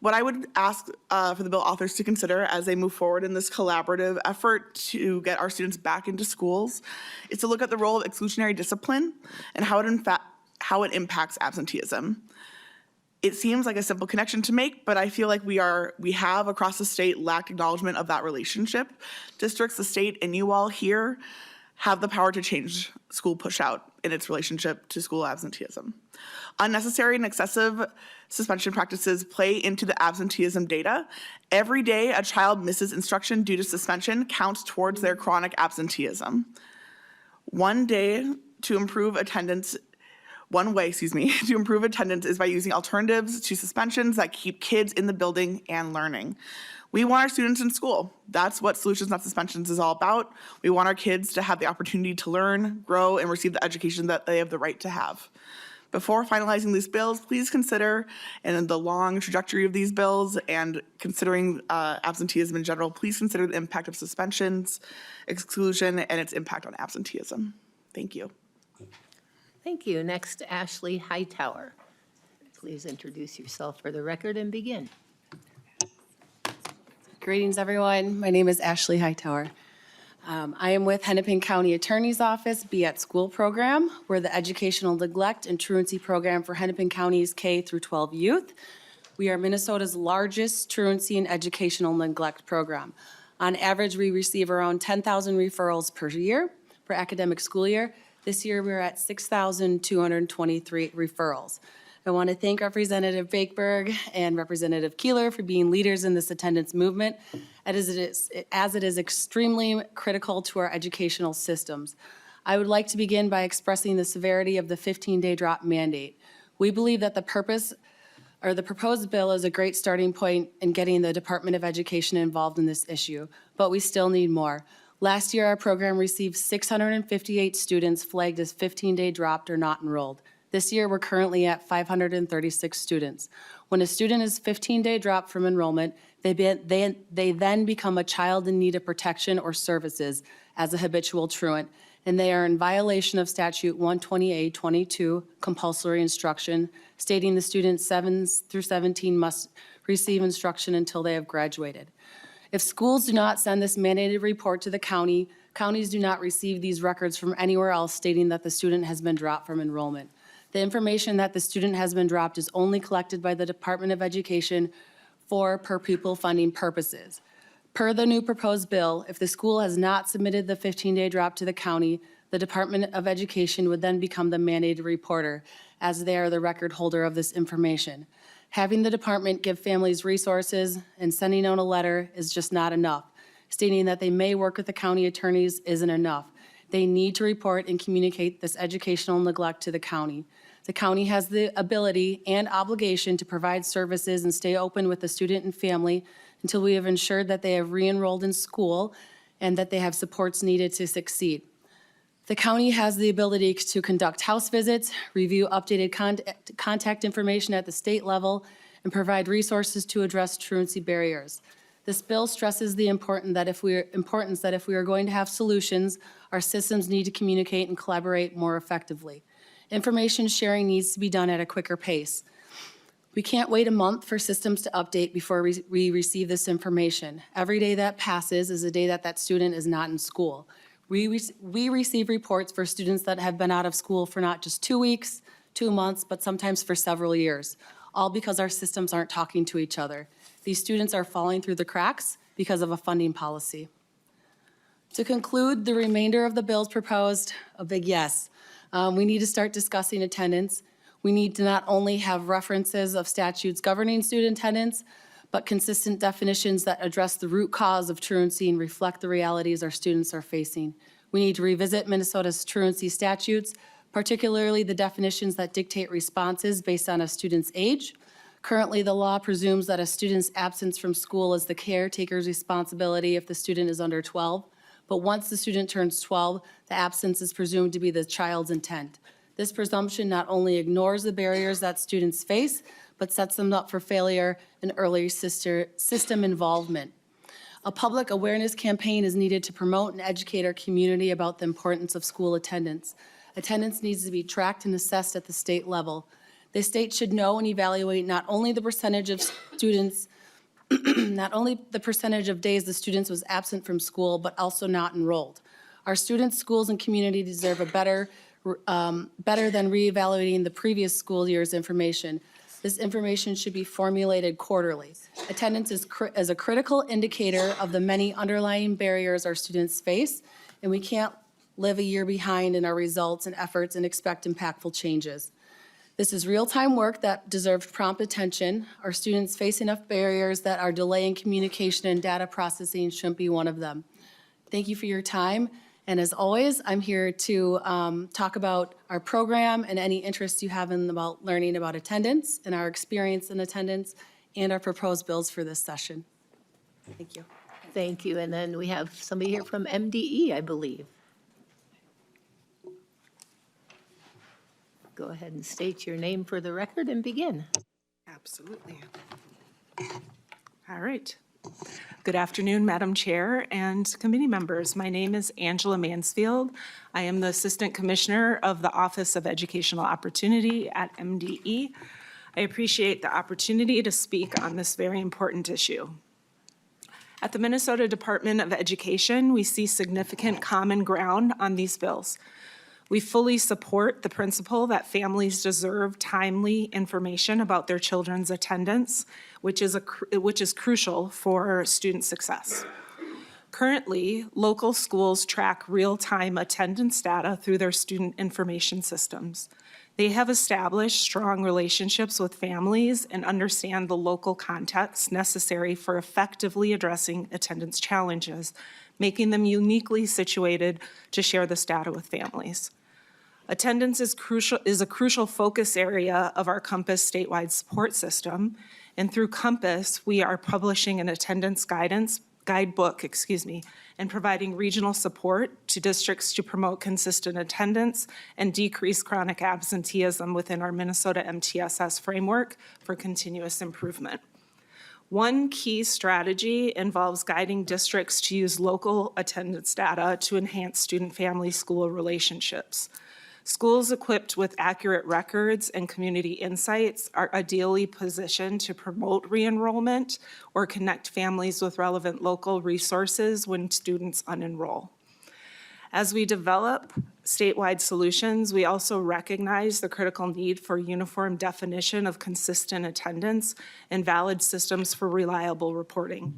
What I would ask for the bill authors to consider as they move forward in this collaborative effort to get our students back into schools is to look at the role of exclusionary discipline and how it impacts absenteeism. It seems like a simple connection to make, but I feel like we have across the state lacked acknowledgement of that relationship. Districts, the state, and you all here have the power to change school pushout in its relationship to school absenteeism. Unnecessary and excessive suspension practices play into the absenteeism data. Every day a child misses instruction due to suspension counts towards their chronic absenteeism. One way to improve attendance is by using alternatives to suspensions that keep kids in the building and learning. We want our students in school. That's what Solutions Not Suspensions is all about. We want our kids to have the opportunity to learn, grow, and receive the education that they have the right to have. Before finalizing these bills, please consider, and the long trajectory of these bills, and considering absenteeism in general, please consider the impact of suspensions, exclusion, and its impact on absenteeism. Thank you. Thank you. Next, Ashley Hightower. Please introduce yourself for the record and begin. Greetings, everyone. My name is Ashley Hightower. I am with Hennepin County Attorney's Office Be at School program. We're the educational neglect and truancy program for Hennepin County's K through 12 youth. We are Minnesota's largest truancy and educational neglect program. On average, we receive around 10,000 referrals per year per academic school year. This year, we're at 6,223 referrals. I want to thank Representative Bakeberg and Representative Keeler for being leaders in this attendance movement, as it is extremely critical to our educational systems. I would like to begin by expressing the severity of the 15-day drop mandate. We believe that the proposed bill is a great starting point in getting the Department of Education involved in this issue, but we still need more. Last year, our program received 658 students flagged as 15-day dropped or not enrolled. This year, we're currently at 536 students. When a student is 15-day dropped from enrollment, they then become a child in need of protection or services as a habitual truant, and they are in violation of Statute 120A22, compulsory instruction, stating the students 7 through 17 must receive instruction until they have graduated. If schools do not send this mandated report to the county, counties do not receive these records from anywhere else stating that the student has been dropped from enrollment. The information that the student has been dropped is only collected by the Department of Education for per pupil funding purposes. Per the new proposed bill, if the school has not submitted the 15-day drop to the county, the Department of Education would then become the mandated reporter, as they are the record holder of this information. Having the department give families resources and sending out a letter is just not enough. Stating that they may work with the county attorneys isn't enough. They need to report and communicate this educational neglect to the county. The county has the ability and obligation to provide services and stay open with the student and family until we have ensured that they have re-enrolled in school and that they have supports needed to succeed. The county has the ability to conduct house visits, review updated contact information at the state level, and provide resources to address truancy barriers. This bill stresses the importance that if we are going to have solutions, our systems need to communicate and collaborate more effectively. Information sharing needs to be done at a quicker pace. We can't wait a month for systems to update before we receive this information. Every day that passes is a day that that student is not in school. We receive reports for students that have been out of school for not just 2 weeks, 2 months, but sometimes for several years, all because our systems aren't talking to each other. These students are falling through the cracks because of a funding policy. To conclude, the remainder of the bills proposed, a big yes. We need to start discussing attendance. We need to not only have references of statutes governing student attendance, but consistent definitions that address the root cause of truancy and reflect the realities our students are facing. We need to revisit Minnesota's truancy statutes, particularly the definitions that dictate responses based on a student's age. Currently, the law presumes that a student's absence from school is the caretaker's responsibility if the student is under 12. But once the student turns 12, the absence is presumed to be the child's intent. This presumption not only ignores the barriers that students face, but sets them up for failure and early system involvement. A public awareness campaign is needed to promote and educate our community about the importance of school attendance. Attendance needs to be tracked and assessed at the state level. The state should know and evaluate not only the percentage of students not only the percentage of days the students was absent from school, but also not enrolled. Our students, schools, and community deserve a better than reevaluating the previous school year's information. This information should be formulated quarterly. Attendance is a critical indicator of the many underlying barriers our students face, and we can't live a year behind in our results and efforts and expect impactful changes. This is real-time work that deserves prompt attention. Our students face enough barriers that our delay in communication and data processing shouldn't be one of them. Thank you for your time. And as always, I'm here to talk about our program and any interest you have in about learning about attendance and our experience in attendance and our proposed bills for this session. Thank you. Thank you. And then we have somebody here from MDE, I believe. Go ahead and state your name for the record and begin. Absolutely. All right. Good afternoon, Madam Chair and committee members. My name is Angela Mansfield. I am the Assistant Commissioner of the Office of Educational Opportunity at MDE. I appreciate the opportunity to speak on this very important issue. At the Minnesota Department of Education, we see significant common ground on these bills. We fully support the principle that families deserve timely information about their children's attendance, which is crucial for student success. Currently, local schools track real-time attendance data through their student information systems. They have established strong relationships with families and understand the local context necessary for effectively addressing attendance challenges, making them uniquely situated to share this data with families. Attendance is a crucial focus area of our Compass statewide support system, and through Compass, we are publishing an attendance guidebook, and providing regional support to districts to promote consistent attendance and decrease chronic absenteeism within our Minnesota MTSS framework for continuous improvement. One key strategy involves guiding districts to use local attendance data to enhance student-family-school relationships. Schools equipped with accurate records and community insights are ideally positioned to promote re-enrollment or connect families with relevant local resources when students unenroll. As we develop statewide solutions, we also recognize the critical need for uniform definition of consistent attendance and valid systems for reliable reporting.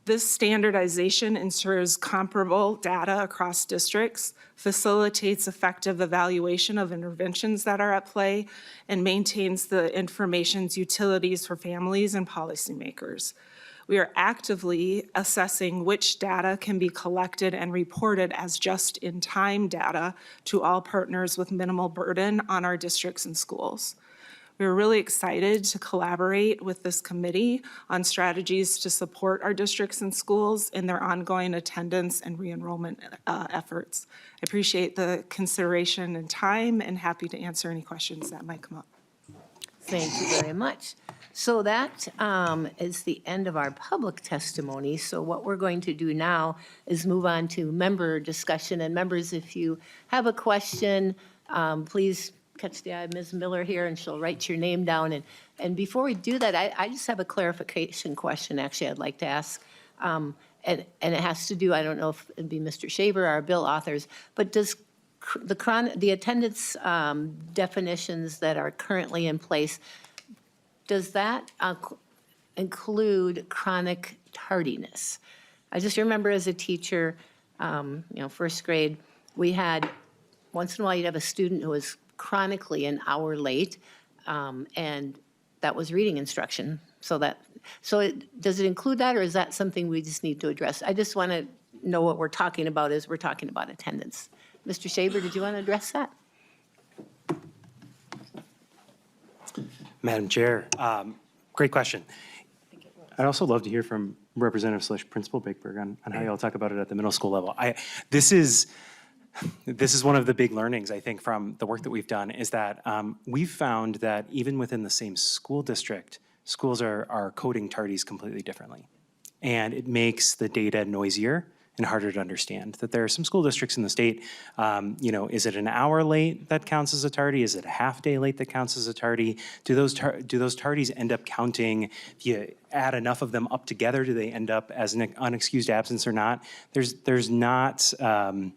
This standardization ensures comparable data across districts, facilitates effective evaluation of interventions that are at play, and maintains the information's utilities for families and policymakers. We are actively assessing which data can be collected and reported as just-in-time data to all partners with minimal burden on our districts and schools. We're really excited to collaborate with this committee on strategies to support our districts and schools in their ongoing attendance and re-enrollment efforts. I appreciate the consideration and time and happy to answer any questions that might come up. Thank you very much. So that is the end of our public testimony. So what we're going to do now is move on to member discussion. And members, if you have a question, please catch the eye of Ms. Miller here, and she'll write your name down. And before we do that, I just have a clarification question, actually, I'd like to ask. And it has to do, I don't know if it'd be Mr. Shaver or our bill authors, but does the attendance definitions that are currently in place, does that include chronic tardiness. I just remember as a teacher, first grade, we had, once in a while, you'd have a student who was chronically an hour late, and that was reading instruction. So does it include that, or is that something we just need to address? I just want to know what we're talking about as we're talking about attendance. Mr. Shaver, did you want to address that? Madam Chair, great question. I'd also love to hear from Representative / Principal Bakeberg on how y'all talk about it at the middle school level. This is one of the big learnings, I think, from the work that we've done, is that we've found that even within the same school district, schools are coding tardies completely differently. And it makes the data noisier and harder to understand. That there are some school districts in the state, is it an hour late that counts as a tardy? Is it a half day late that counts as a tardy? Do those tardies end up counting? If you add enough of them up together, do they end up as an unexcused absence or not? There's not a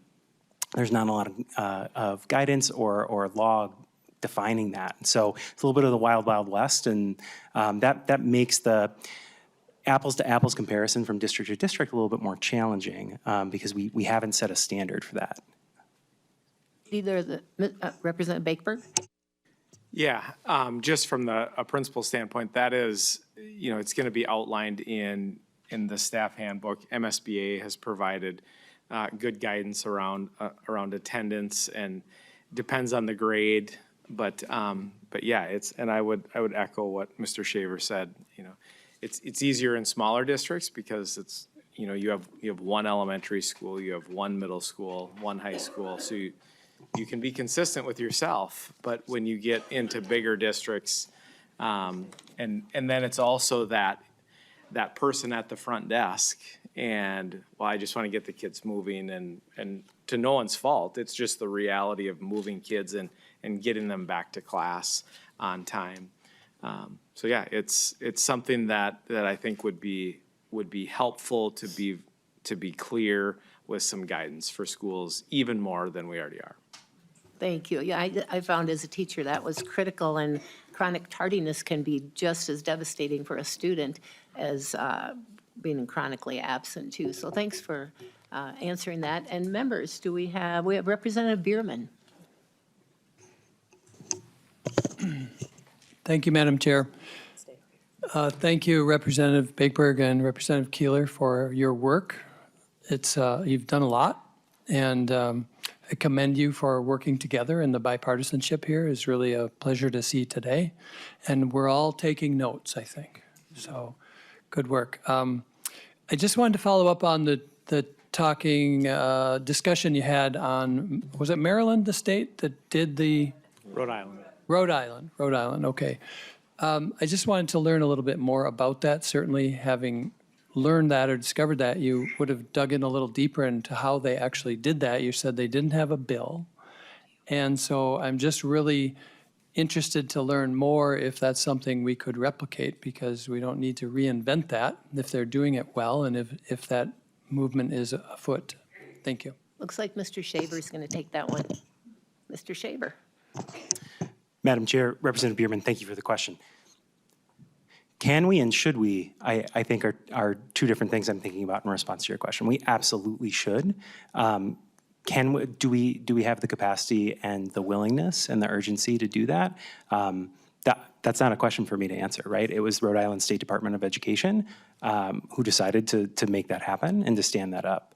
lot of guidance or law defining that. So it's a little bit of the wild, wild west, and that makes the apples to apples comparison from district to district a little bit more challenging because we haven't set a standard for that. Either Representative Bakeberg? Yeah, just from a principal standpoint, that is, it's going to be outlined in the staff handbook. MSBA has provided good guidance around attendance, and depends on the grade. But yeah, and I would echo what Mr. Shaver said. It's easier in smaller districts because it's, you have one elementary school, you have one middle school, one high school, so you can be consistent with yourself. But when you get into bigger districts, and then it's also that person at the front desk, and I just want to get the kids moving, and to no one's fault, it's just the reality of moving kids and getting them back to class on time. So yeah, it's something that I think would be helpful to be clear with some guidance for schools, even more than we already are. Thank you. Yeah, I found as a teacher that was critical, and chronic tardiness can be just as devastating for a student as being chronically absent too. So thanks for answering that. And members, we have Representative Bierman. Thank you, Madam Chair. Thank you, Representative Bakeberg and Representative Keeler, for your work. You've done a lot, and I commend you for working together, and the bipartisanship here is really a pleasure to see today. And we're all taking notes, I think. So good work. I just wanted to follow up on the discussion you had on, was it Maryland, the state that did the? Rhode Island. Rhode Island, okay. I just wanted to learn a little bit more about that. Certainly, having learned that or discovered that, you would have dug in a little deeper into how they actually did that. You said they didn't have a bill. And so I'm just really interested to learn more if that's something we could replicate, because we don't need to reinvent that if they're doing it well and if that movement is afoot. Thank you. Looks like Mr. Shaver is going to take that one. Mr. Shaver. Madam Chair, Representative Bierman, thank you for the question. Can we and should we, I think are two different things I'm thinking about in response to your question. We absolutely should. Do we have the capacity and the willingness and the urgency to do that? That's not a question for me to answer, right? It was Rhode Island State Department of Education who decided to make that happen and to stand that up.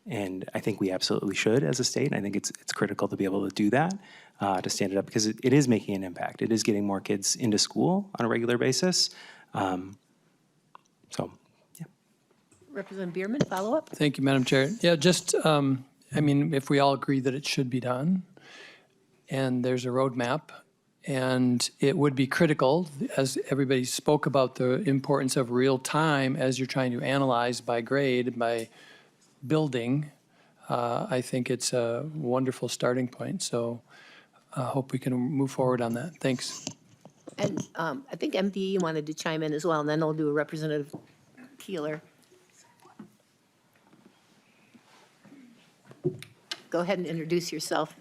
And I think we absolutely should as a state. I think it's critical to be able to do that, to stand it up, because it is making an impact. It is getting more kids into school on a regular basis. So, yeah. Representative Bierman, follow up? Thank you, Madam Chair. Yeah, just, if we all agree that it should be done, and there's a roadmap, and it would be critical, as everybody spoke about the importance of real time as you're trying to analyze by grade, by building, I think it's a wonderful starting point. So I hope we can move forward on that. Thanks. And I think MDE wanted to chime in as well, and then I'll do a Representative Keeler. Go ahead and introduce yourself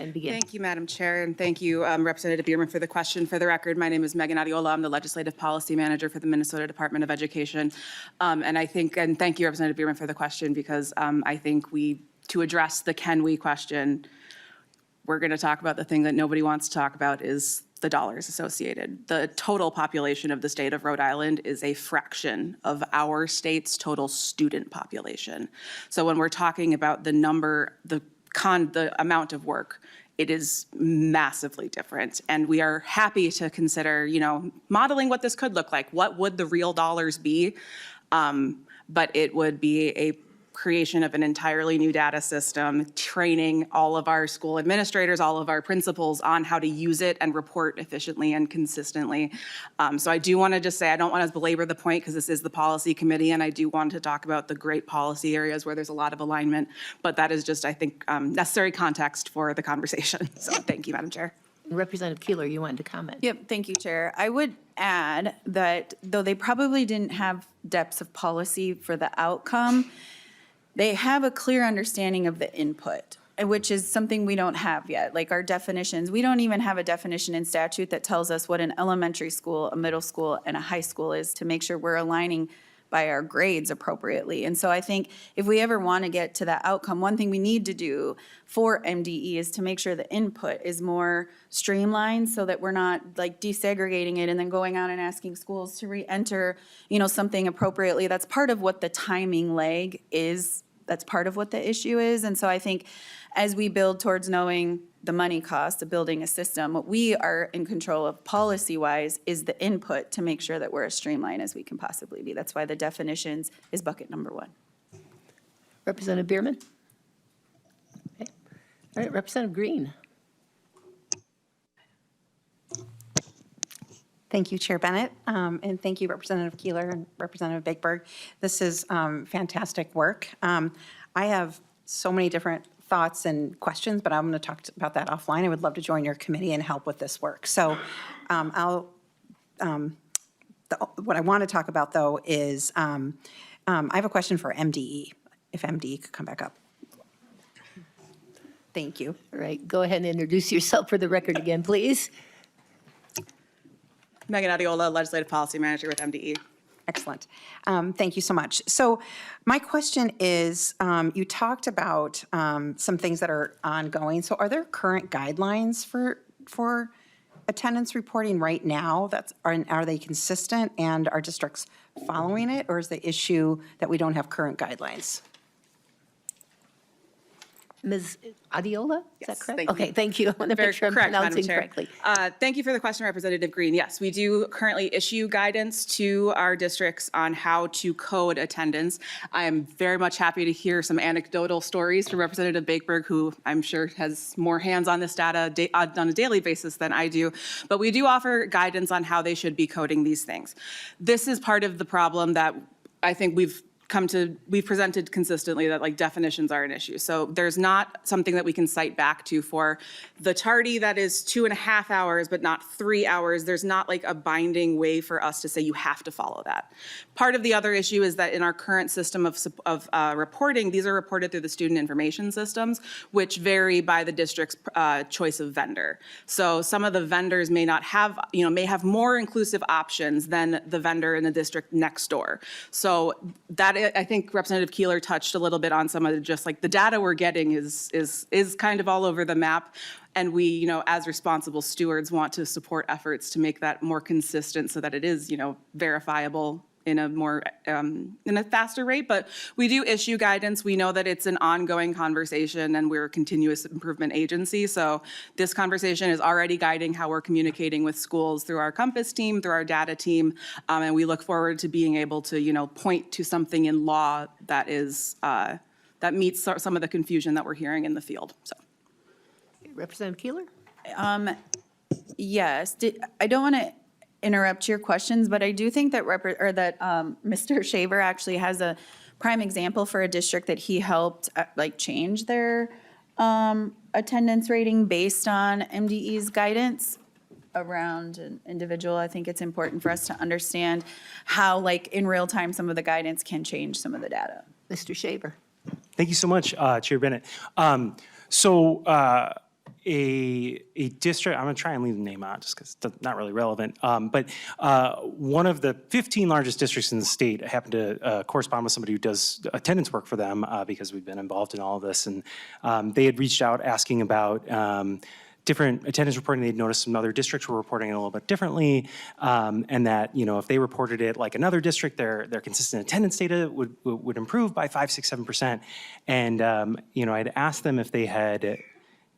and begin. Thank you, Madam Chair, and thank you, Representative Bierman, for the question. For the record, my name is Megan Adiola. I'm the Legislative Policy Manager for the Minnesota Department of Education. And thank you, Representative Bierman, for the question, because I think to address the can we question, we're going to talk about the thing that nobody wants to talk about is the dollars associated. The total population of the state of Rhode Island is a fraction of our state's total student population. So when we're talking about the number, the amount of work, it is massively different. And we are happy to consider, modeling what this could look like. What would the real dollars be? But it would be a creation of an entirely new data system, training all of our school administrators, all of our principals on how to use it and report efficiently and consistently. So I do want to just say, I don't want to belabor the point because this is the policy committee, and I do want to talk about the great policy areas where there's a lot of alignment, but that is just, I think, necessary context for the conversation. So thank you, Madam Chair. Representative Keeler, you wanted to comment. Yep, thank you, Chair. I would add that though they probably didn't have depths of policy for the outcome, they have a clear understanding of the input, which is something we don't have yet. Like our definitions, we don't even have a definition in statute that tells us what an elementary school, a middle school, and a high school is to make sure we're aligning by our grades appropriately. And so I think if we ever want to get to that outcome, one thing we need to do for MDE is to make sure the input is more streamlined so that we're not like desegregating it and then going out and asking schools to re-enter, something appropriately. That's part of what the timing lag is. That's part of what the issue is. And so I think as we build towards knowing the money cost of building a system, what we are in control of policy-wise is the input to make sure that we're as streamlined as we can possibly be. That's why the definitions is bucket number one. Representative Bierman? Okay. All right, Representative Green. Thank you, Chair Bennett, and thank you, Representative Keeler and Representative Bakeberg. This is fantastic work. I have so many different thoughts and questions, but I'm going to talk about that offline. I would love to join your committee and help with this work. So what I want to talk about, though, is I have a question for MDE, if MDE could come back up. Thank you. All right, go ahead and introduce yourself for the record again, please. Megan Adiola, Legislative Policy Manager with MDE. Excellent. Thank you so much. So my question is, you talked about some things that are ongoing. So are there current guidelines for attendance reporting right now? Are they consistent, and are districts following it, or is the issue that we don't have current guidelines? Ms. Adiola, is Yes, that correct? thank you. Okay, thank you. I want to Very make sure I'm correct, Madam pronouncing Chair. correctly. Thank you for the question, Representative Green. Yes, we do currently issue guidance to our districts on how to code attendance. I am very much happy to hear some anecdotal stories from Representative Bakeberg, who I'm sure has more hands on this data on a daily basis than I do. But we do offer guidance on how they should be coding these things. This is part of the problem that I think we've presented consistently, that like definitions are an issue. So there's not something that we can cite back to for the tardy that is 2.5 hours, but not 3 hours. There's not like a binding way for us to say you have to follow that. Part of the other issue is that in our current system of reporting, these are reported through the student information systems, which vary by the district's choice of vendor. So some of the vendors may not have, may have more inclusive options than the vendor in the district next door. So that, I think Representative Keeler touched a little bit on some of the, just like the data we're getting is kind of all over the map. And we, as responsible stewards, want to support efforts to make that more consistent so that it is, verifiable in a more, in a faster rate. But we do issue guidance. We know that it's an ongoing conversation, and we're a continuous improvement agency. So this conversation is already guiding how we're communicating with schools through our Compass team, through our data team. And we look forward to being able to, point to something in law that is, that meets some of the confusion that we're hearing in the field. So. Representative Keeler? Yes, I don't want to interrupt your questions, but I do think that Mr. Shaver actually has a prime example for a district that he helped change their attendance rating based on MDE's guidance around an individual. I think it's important for us to understand how in real time some of the guidance can change some of the data. Mr. Shaver. Thank you so much, Chair Bennett. a district, I'm going to try and leave the name out just because it's not really relevant, but one of the 15 largest districts in the state happened to correspond with somebody who does attendance work for them because we've been involved in all of this. And they had reached out asking about different attendance reporting. They'd noticed some other districts were reporting it a little bit differently, and that, you know, if they reported it like another district, their consistent attendance data would improve by 5, 6, 7%. And, you know, I'd asked them if they had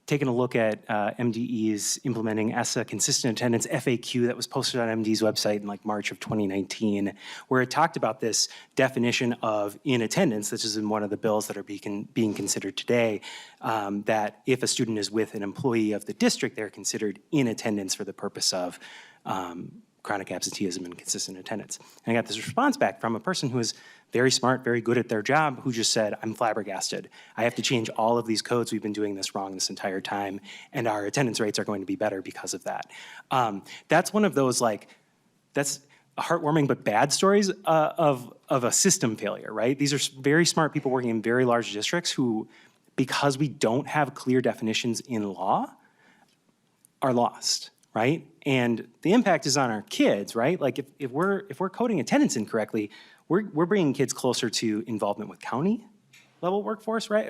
taken a look at MDE's implementing ESSA consistent attendance FAQ that was posted on MDE's website in like March of 2019, where it talked about this definition of in attendance. This is in one of the bills that are being considered today, that if a student is with an employee of the district, they're considered in attendance for the purpose of chronic absenteeism and consistent attendance. And I got this response back from a person who is very smart, very good at their job, who just said, I'm flabbergasted. I have to change all of these codes. We've been doing this wrong this entire time, and our attendance rates are going to be better because of that. That's one of those, like, that's heartwarming but bad stories of a system failure, right? These are very smart people working in very large districts who, because we don't have clear definitions in law, are lost. Right? And the impact is on our kids, right? Like if we're coding attendance incorrectly, we're bringing kids closer to involvement with county level workforce, right?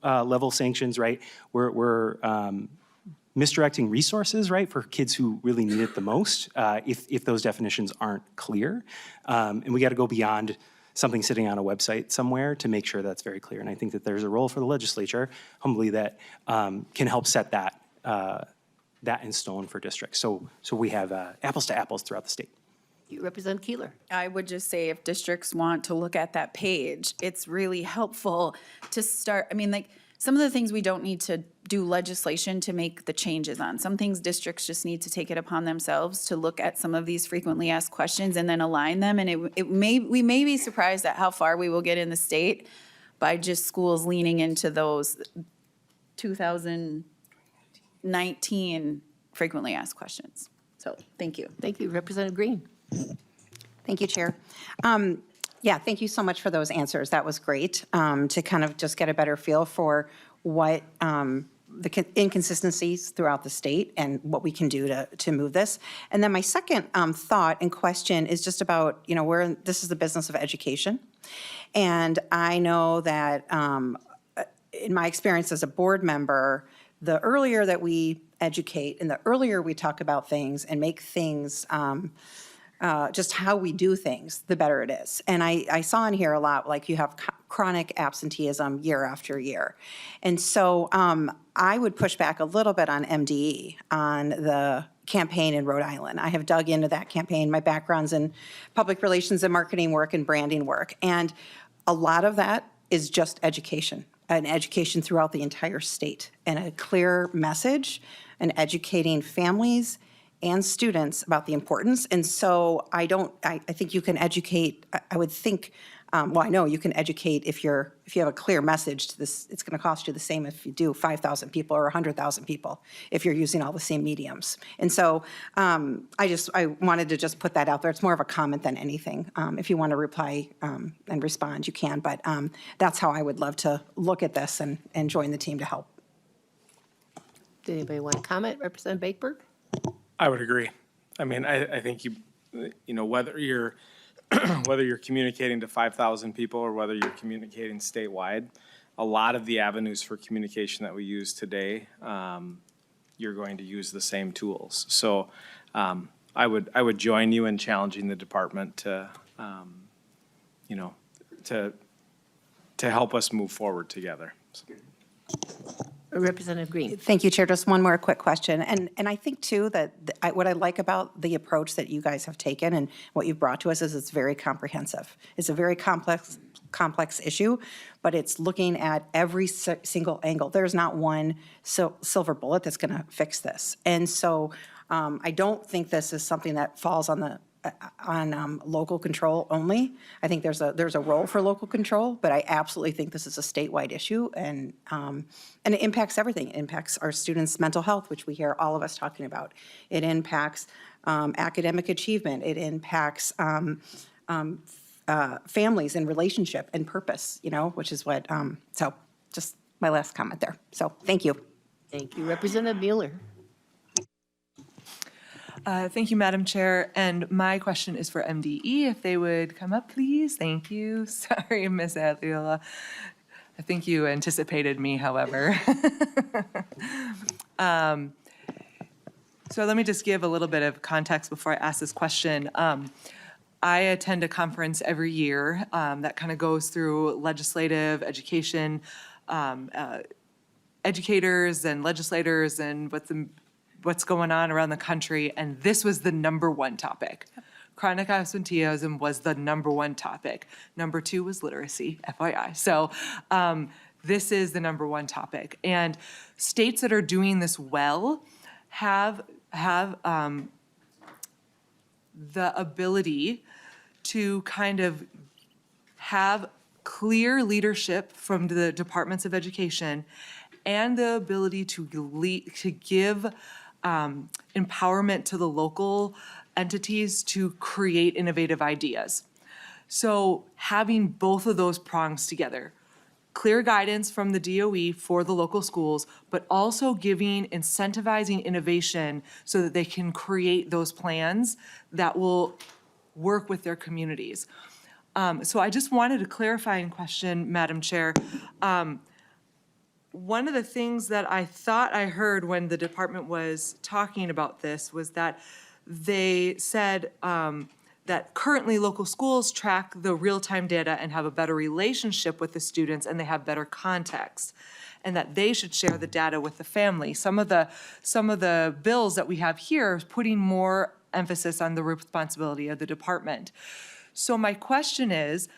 Level sanctions, right? We're misdirecting resources, right, for kids who really need it the most if those definitions aren't clear. And we got to go beyond something sitting on a website somewhere to make sure that's very clear. And I think that there's a role for the legislature, humbly, that can help set that in stone for districts. So we have apples to apples throughout the state. You represent Keeler. I would just say if districts want to look at that page, it's really helpful to start, I mean, like, some of the things we don't need to do legislation to make the changes on. Some things districts just need to take it upon themselves to look at some of these frequently asked questions and then align them. And we may be surprised at how far we will get in the state by just schools leaning into those 2019 frequently asked questions. So, thank you. Thank you, Representative Green. Thank you, Chair. Yeah, thank you so much for those answers. That was great to kind of just get a better feel for what the inconsistencies throughout the state and what we can do to move this. And then my second thought and question is just about, you know, this is the business of education. And I know that in my experience as a board member, the earlier that we educate and the earlier we talk about things and make things just how we do things, the better it is. And I saw in here a lot, like you have chronic absenteeism year after year. And so I would push back a little bit on MDE, on the campaign in Rhode Island. I have dug into that campaign. My background's in public relations and marketing work and branding work. And a lot of that is just education, and education throughout the entire state, and a clear message, and educating families and students about the importance. And so I think you can educate, I would think, well, I know you can educate if you have a clear message to this. It's going to cost you the same if you do 5,000 people or 100,000 people if you're using all the same mediums. And so I wanted to just put that out there. It's more of a comment than anything. If you want to reply and respond, you can. But that's how I would love to look at this and join the team to help. Did anybody want to comment? Representative Bakeberg? I would agree. I mean, I think you know, whether you're communicating to 5,000 people or whether you're communicating statewide, a lot of the avenues for communication that we use today, you're going to use the same tools. So I would join you in challenging the department to, you know, to help us move forward together. So. Representative Green. Thank you, Chair. Just one more quick question. And I think, too, that what I like about the approach that you guys have taken and what you've brought to us is it's very comprehensive. It's a very complex issue, but it's looking at every single angle. There's not one silver bullet that's going to fix this. And so I don't think this is something that falls on local control only. I think there's a role for local control, but I absolutely think this is a statewide issue, and it impacts everything. It impacts our students' mental health, which we hear all of us talking about. It impacts academic achievement. It impacts families and relationship and purpose, you know, which is what, so just my last comment there. So thank you. Thank you. Representative Mueller. Thank you, Madam Chair. And my question is for MDE. If they would come up, please. Thank you. Sorry, Ms. Adliola. I think you anticipated me, however. So let me just give a little bit of context before I ask this question. I attend a conference every year that kind of goes through legislative, education, educators and legislators and what's going on around the country, and this was the #1 topic. Chronic absenteeism was the #1 topic. Number 2 was literacy, FYI. So this is the #1 topic. And states that are doing this well have the ability to kind of have clear leadership from the departments of education and the ability to give empowerment to the local entities to create innovative ideas. So having both of those prongs together, clear guidance from the DOE for the local schools, but also incentivizing innovation so that they can create those plans that will work with their communities. So I just wanted a clarifying question, Madam Chair. One of the things that I thought I heard when the department was talking about this was that they said that currently local schools track the real-time data and have a better relationship with the students and they have better context, and that they should share the data with the family. Some of the bills that we have here is putting more emphasis on the responsibility of the department. So my question is,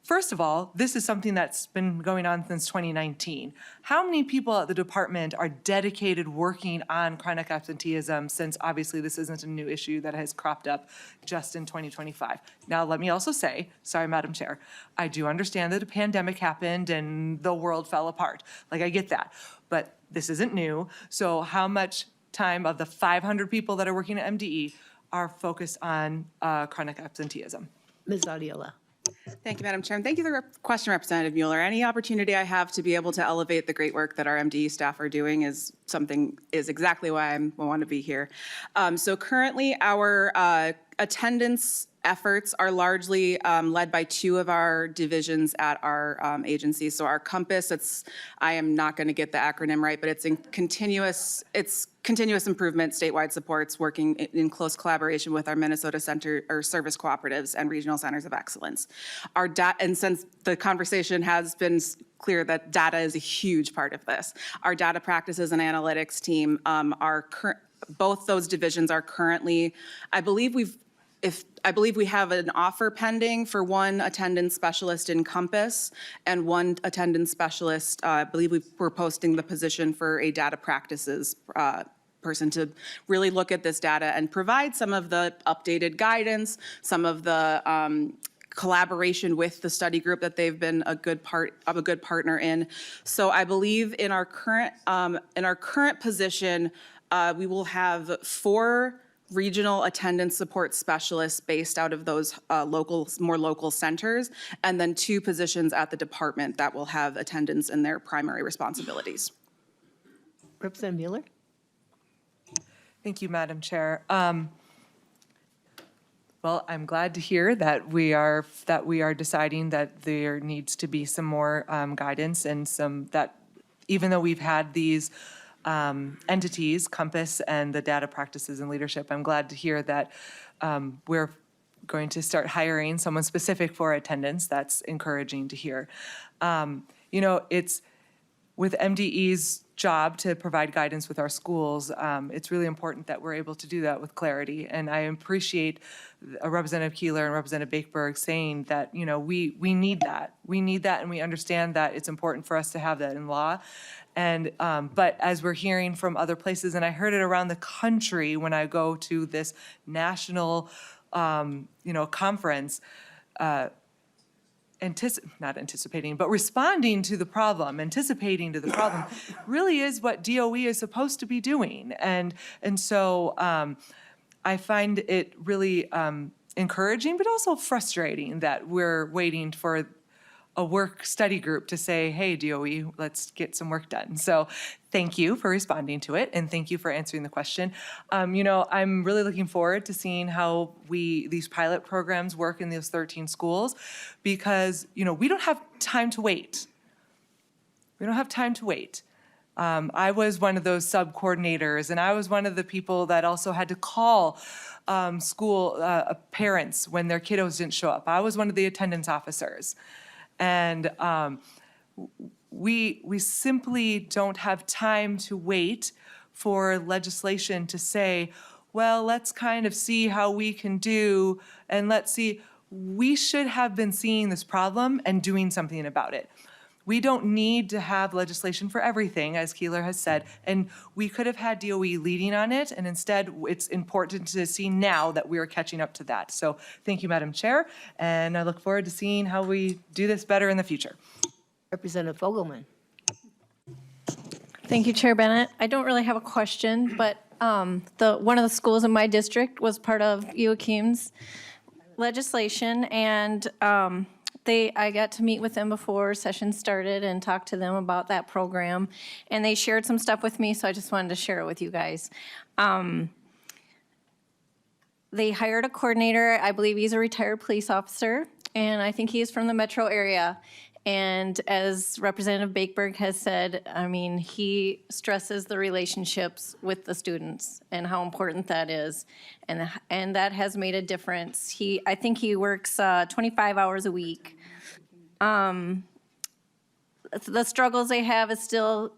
first of all, this is something that's been going on since 2019. How many people at the department are dedicated working on chronic absenteeism, since obviously this isn't a new issue that has cropped up just in 2025? Now, let me also say, sorry, Madam Chair, I do understand that a pandemic happened and the world fell apart. Like, I get that, but this isn't new. So how much time of the 500 people that are working at MDE are focused on chronic absenteeism? Ms. Adliola. Thank you, Madam Chair, and thank you for the question, Representative Mueller. Any opportunity I have to be able to elevate the great work that our MDE staff are doing is exactly why I want to be here. So currently, our attendance efforts are largely led by 2 of our divisions at our agency. So our Compass, I am not going to get the acronym right, but it's continuous improvement statewide supports, working in close collaboration with our Minnesota Center or service cooperatives and regional centers of excellence. And since the conversation has been clear that data is a huge part of this, our data practices and analytics team both those divisions are currently, I believe we have an offer pending for 1 attendance specialist in Compass and 1 attendance specialist. I believe we're posting the position for a data practices person to really look at this data and provide some of the updated guidance, some of the collaboration with the study group that they've been a good partner in. So I believe in our current position, we will have 4 regional attendance support specialists based out of those more local centers, and then 2 positions at the department that will have attendance in their primary responsibilities. Representative Mueller. Thank you, Madam Chair. Well, I'm glad to hear that we are deciding that there needs to be some more guidance and that even though we've had these entities, Compass and the data practices and leadership, I'm glad to hear that we're going to start hiring someone specific for attendance. That's encouraging to hear. It's with MDE's job to provide guidance with our schools, it's really important that we're able to do that with clarity. And I appreciate Representative Keeler and Representative Bakeberg saying that, we need that. We need that, and we understand that it's important for us to have that in law. And but as we're hearing from other places, and I heard it around the country when I go to this national, conference, not anticipating, but responding to the problem, anticipating to the problem, really is what DOE is supposed to be doing. And so I find it really encouraging, but also frustrating that we're waiting for a work study group to say, hey, DOE, let's get some work done. So thank you for responding to it, and thank you for answering the question. I'm really looking forward to seeing how these pilot programs work in those 13 schools, because, we don't have time to wait. We don't have time to wait. I was one of those sub-coordinators, and I was one of the people that also had to call school parents when their kiddos didn't show up. I was one of the attendance officers. And we simply don't have time to wait for legislation to say, well, let's kind of see how we can do, and let's see. We should have been seeing this problem and doing something about it. We don't need to have legislation for everything, as Keeler has said, and we could have had DOE leading on it, and instead it's important to see now that we are catching up to that. So thank you, Madam Chair, and I look forward to seeing how we do this better in the future. Representative Fogelman. Thank you, Chair Bennett. I don't really have a question, but one of the schools in my district was part of Joachim's legislation, and I got to meet with them before session started and talk to them about that program, and they shared some stuff with me, so I just wanted to share it with you guys. They hired a coordinator. I believe he's a retired police officer, and I think he is from the metro area. And as Representative Bakeberg has said, I mean, he stresses the relationships with the students and how important that is, and that has made a difference. I think he works 25 hours a week. The struggles they have is still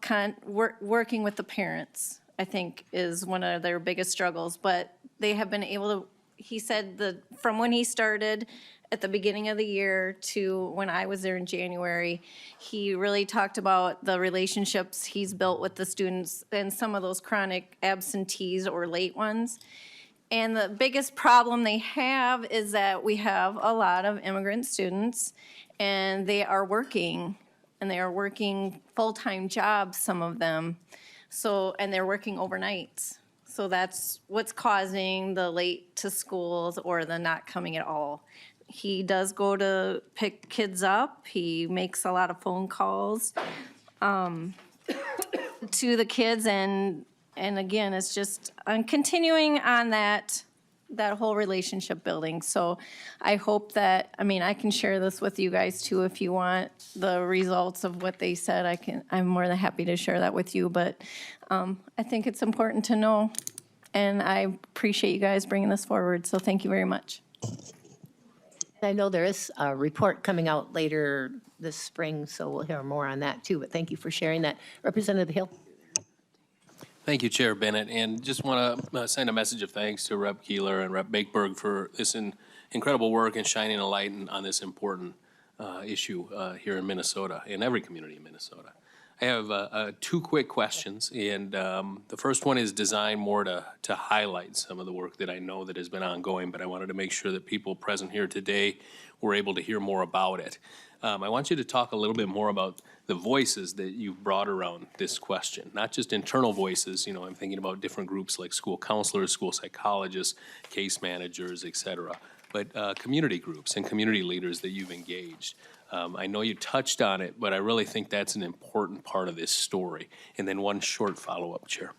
working with the parents, I think, is one of their biggest struggles. But they have been able to, he said, from when he started at the beginning of the year to when I was there in January, he really talked about the relationships he's built with the students and some of those chronic absentees or late ones. And the biggest problem they have is that we have a lot of immigrant students, and they are working, and they are working full-time jobs, some of them. And they're working overnights. So that's what's causing the late to schools or the not coming at all. He does go to pick kids up. He makes a lot of phone calls to the kids, and again, it's just continuing on that whole relationship building. So I hope that, I can share this with you guys too if you want the results of what they said. I'm more than happy to share that with you, but I think it's important to know, and I appreciate you guys bringing this forward, so thank you very much. I know there is a report coming out later this spring, so we'll hear more on that too, but thank you for sharing that. Representative Hill. Thank you, Chair Bennett, and just want to send a message of thanks to Rep. Keeler and Rep. Bakeberg for this incredible work and shining a light on this important issue here in Minnesota, in every community in Minnesota. I have two quick questions, and the first one is designed more to highlight some of the work that I know that has been ongoing, but I wanted to make sure that people present here today were able to hear more about it. I want you to talk a little bit more about the voices that you've brought around this question, not just internal voices. I'm thinking about different groups like school counselors, school psychologists, case managers, et cetera, but community groups and community leaders that you've engaged. I know you touched on it, but I really think that's an important part of this story. And then one short follow-up, Chair.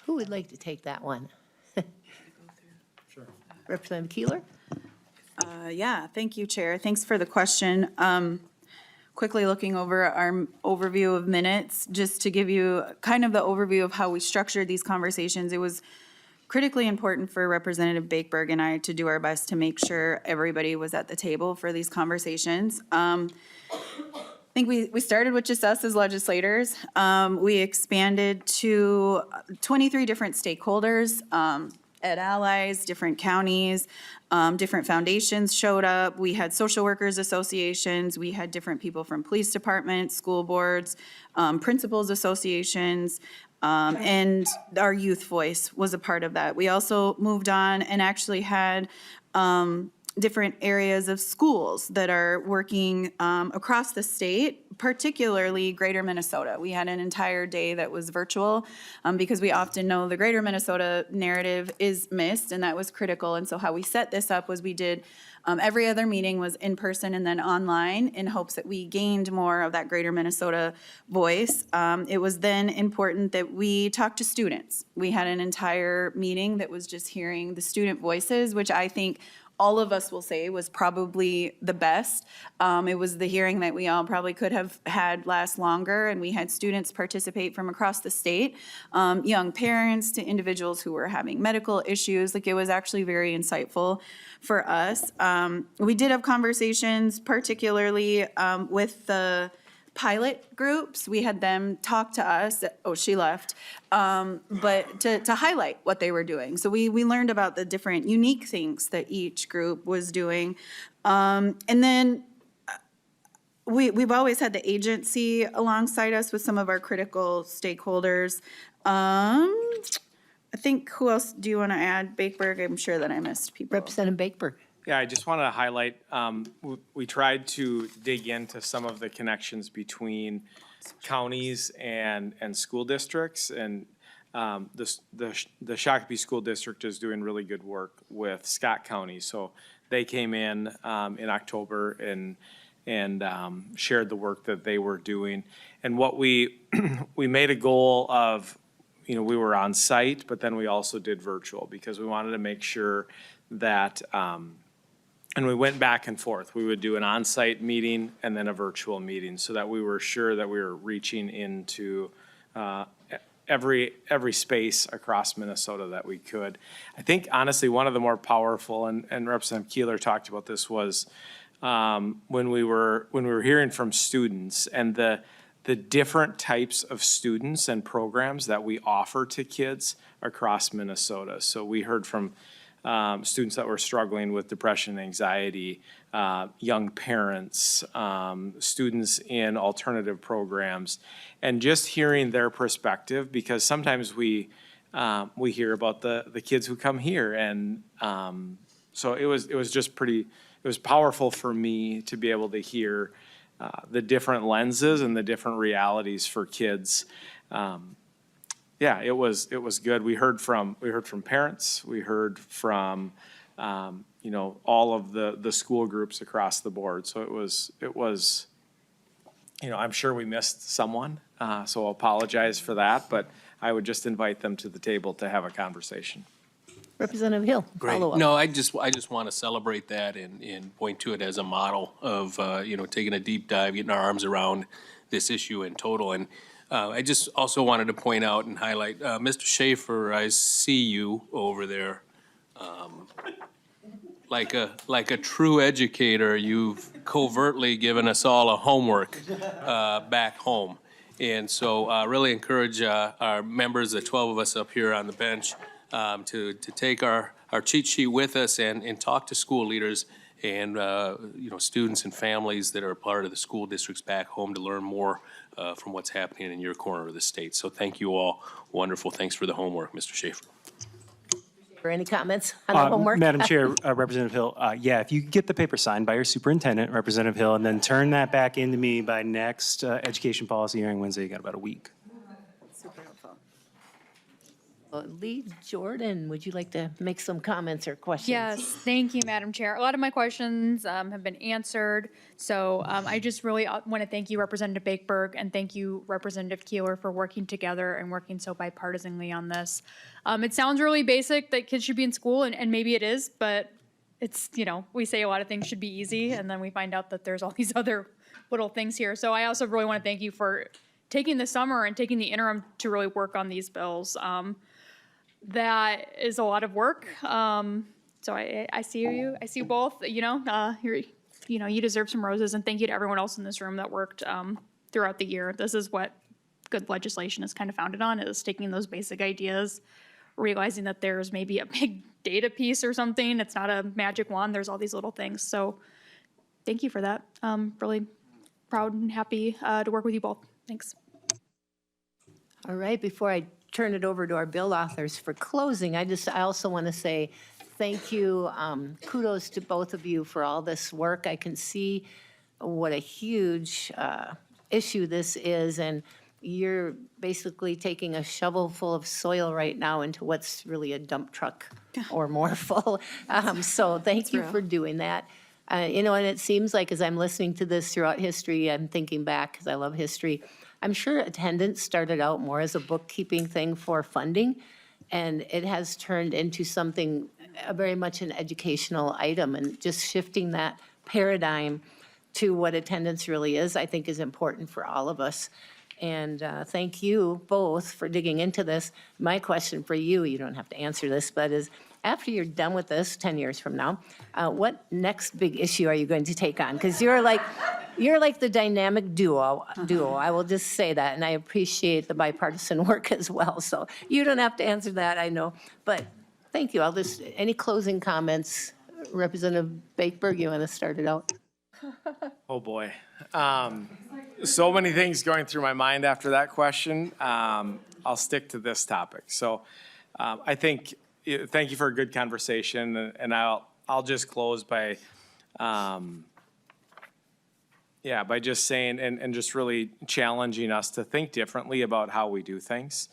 Who would like to take that one? Sure. Representative Keeler? Yeah, thank you, Chair. Thanks for the question. Quickly looking over our overview of minutes, just to give you kind of the overview of how we structured these conversations. It was critically important for Representative Bakeberg and I to do our best to make sure everybody was at the table for these conversations. I think we started with just us as legislators. We expanded to 23 different stakeholders, ed allies, different counties, different foundations showed up. We had social workers associations. We had different people from police departments, school boards, principals associations, and our youth voice was a part of that. We also moved on and actually had different areas of schools that are working across the state, particularly Greater Minnesota. We had an entire day that was virtual because we often know the Greater Minnesota narrative is missed, and that was critical. And so how we set this up was we did every other meeting was in person and then online in hopes that we gained more of that Greater Minnesota voice. It was then important that we talked to students. We had an entire meeting that was just hearing the student voices, which I think all of us will say was probably the best. It was the hearing that we all probably could have had last longer, and we had students participate from across the state, young parents to individuals who were having medical issues. Like, it was actually very insightful for us. We did have conversations, particularly with the pilot groups. We had them talk to us. Oh, she left. But to highlight what they were doing. So we learned about the different unique things that each group was doing. And then we've always had the agency alongside us with some of our critical stakeholders. I think, who else do you want to add? Bakeberg, I'm sure that I missed people. Representative Bakeberg. Yeah, I just wanted to highlight, we tried to dig into some of the connections between counties and school districts. And the Shakopee School District is doing really good work with Scott County. So they came in October and shared the work that they were doing. And what we made a goal of, we were on site, but then we also did virtual because we wanted to make sure that, and we went back and forth. We would do an on-site meeting and then a virtual meeting so that we were sure that we were reaching into every space across Minnesota that we could. I think honestly, one of the more powerful, and Representative Keeler talked about this, was when we were hearing from students and the different types of students and programs that we offer to kids across Minnesota. So we heard from students that were struggling with depression, anxiety, young parents, students in alternative programs, and just hearing their perspective, because sometimes we hear about the kids who come here, and so it was just it was powerful for me to be able to hear the different lenses and the different realities for kids. Yeah, it was good. We heard from parents. We heard from all of the school groups across the board. So it was I'm sure we missed someone. So I'll apologize for that, but I would just invite them to the table to have a conversation. Representative Hill, follow up. No, I just want to celebrate that and point to it as a model of, taking a deep dive, getting our arms around this issue in total. And I just also wanted to point out and highlight, Mr. Schaefer, I see you over there. Like a true educator, you've covertly given us all a homework back home. And so I really encourage our members, the 12 of us up here on the bench, to take our cheat sheet with us and talk to school leaders and students and families that are part of the school districts back home to learn more from what's happening in your corner of the state. So thank you all. Wonderful. Thanks for the homework, Mr. Schaefer. Any comments on the homework? Madam Chair, Representative Hill, if you could get the paper signed by your superintendent, Representative Hill, and then turn that back into me by next education policy hearing Wednesday, you got about a week. Super helpful. Lee Jordan, would you like to make some comments or questions? Yes, thank you, Madam Chair. A lot of my questions have been answered. So I just really want to thank you, Representative Bakeberg, and thank you, Representative Keeler, for working together and working so bipartisanly on this. It sounds really basic that kids should be in school, and maybe it is, but it's, we say a lot of things should be easy, and then we find out that there's all these other little things here. So I also really want to thank you for taking the summer and taking the interim to really work on these bills. That is a lot of work. So I see you. I see you both. You deserve some roses, and thank you to everyone else in this room that worked throughout the year. This is what good legislation is kind of founded on: is taking those basic ideas, realizing that there's maybe a big data piece or something. It's not a magic wand. There's all these little things. So thank you for that. Really proud and happy to work with you both. Thanks. All right, before I turn it over to our bill authors for closing, I also want to say thank you. Kudos to both of you for all this work. I can see what a huge issue this is, and you're basically taking a shovel full of soil right now into what's really a dump truck or more full. So thank you for doing that. You know, and it seems like as I'm listening to this throughout history, I'm thinking back, because I love history, I'm sure attendance started out more as a bookkeeping thing for funding, and it has turned into something very much an educational item, and just shifting that paradigm to what attendance really is, I think is important for all of us. And thank you both for digging into this. My question for you, you don't have to answer this, but is after you're done with this 10 years from now, what next big issue are you going to take on? Because you're like the dynamic duo. I will just say that, and I appreciate the bipartisan work as well. So you don't have to answer that, I know. But thank you. Any closing comments? Representative Bakeberg, you want to start it out? Oh, boy. So many things going through my mind after that question. I'll stick to this topic. So I think, thank you for a good conversation, and I'll just close by, by just saying, and just really challenging us to think differently about how we do things.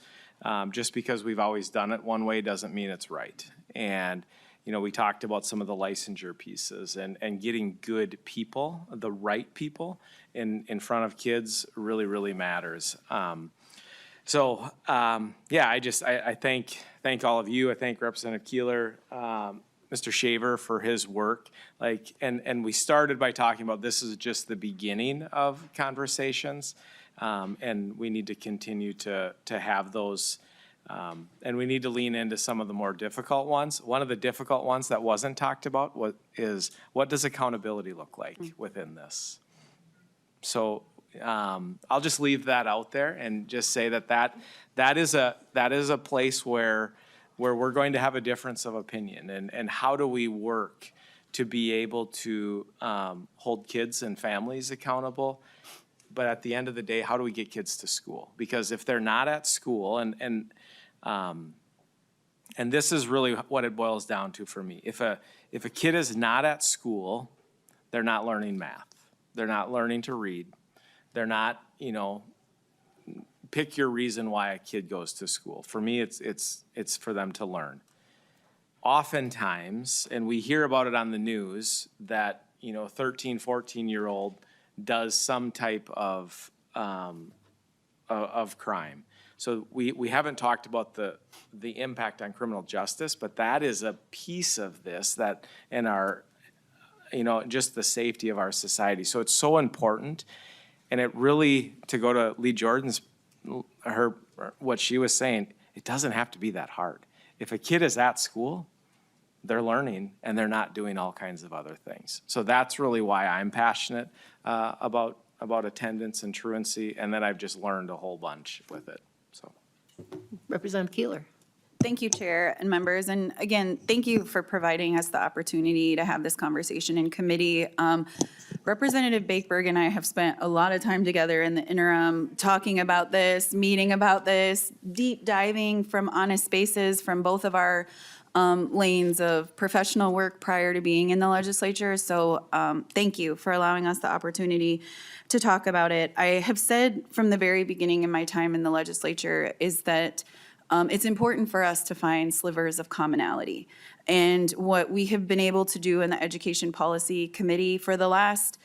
Just because we've always done it one way doesn't mean it's right. And you know, we talked about some of the licensure pieces and getting good people, the right people in front of kids really matters. I thank all of you. I thank Representative Keeler, Mr. Shaver for his work. And we started by talking about this is just the beginning of conversations. And we need to continue to have those. And we need to lean into some of the more difficult ones. One of the difficult ones that wasn't talked about is what does accountability look like within this? So I'll just leave that out there and just say that is a place where we're going to have a difference of opinion. And how do we work to be able to hold kids and families accountable? But at the end of the day, how do we get kids to school? Because if they're not at school, and this is really what it boils down to for me. If a kid is not at school, they're not learning math. They're not learning to read. They're not, pick your reason why a kid goes to school. For me, it's for them to learn. Oftentimes, and we hear about it on the news, that, 13, 14-year-old does some type of crime. So we haven't talked about the impact on criminal justice, but that is a piece of this that in our, just the safety of our society. So it's so important. And it really, to go to Lee Jordan's, what she was saying, it doesn't have to be that hard. If a kid is at school, they're learning and they're not doing all kinds of other things. So that's really why I'm passionate about attendance and truancy, and then I've just learned a whole bunch with it. So, Representative Keeler. Thank you, Chair and members. And again, thank you for providing us the opportunity to have this conversation in committee. Representative Bakeberg and I have spent a lot of time together in the interim talking about this, meeting about this, deep diving from honest spaces from both of our lanes of professional work prior to being in the legislature. So thank you for allowing us the opportunity to talk about it. I have said from the very beginning in my time in the legislature is that it's important for us to find slivers of commonality. And what we have been able to do in the Education Policy Committee for the last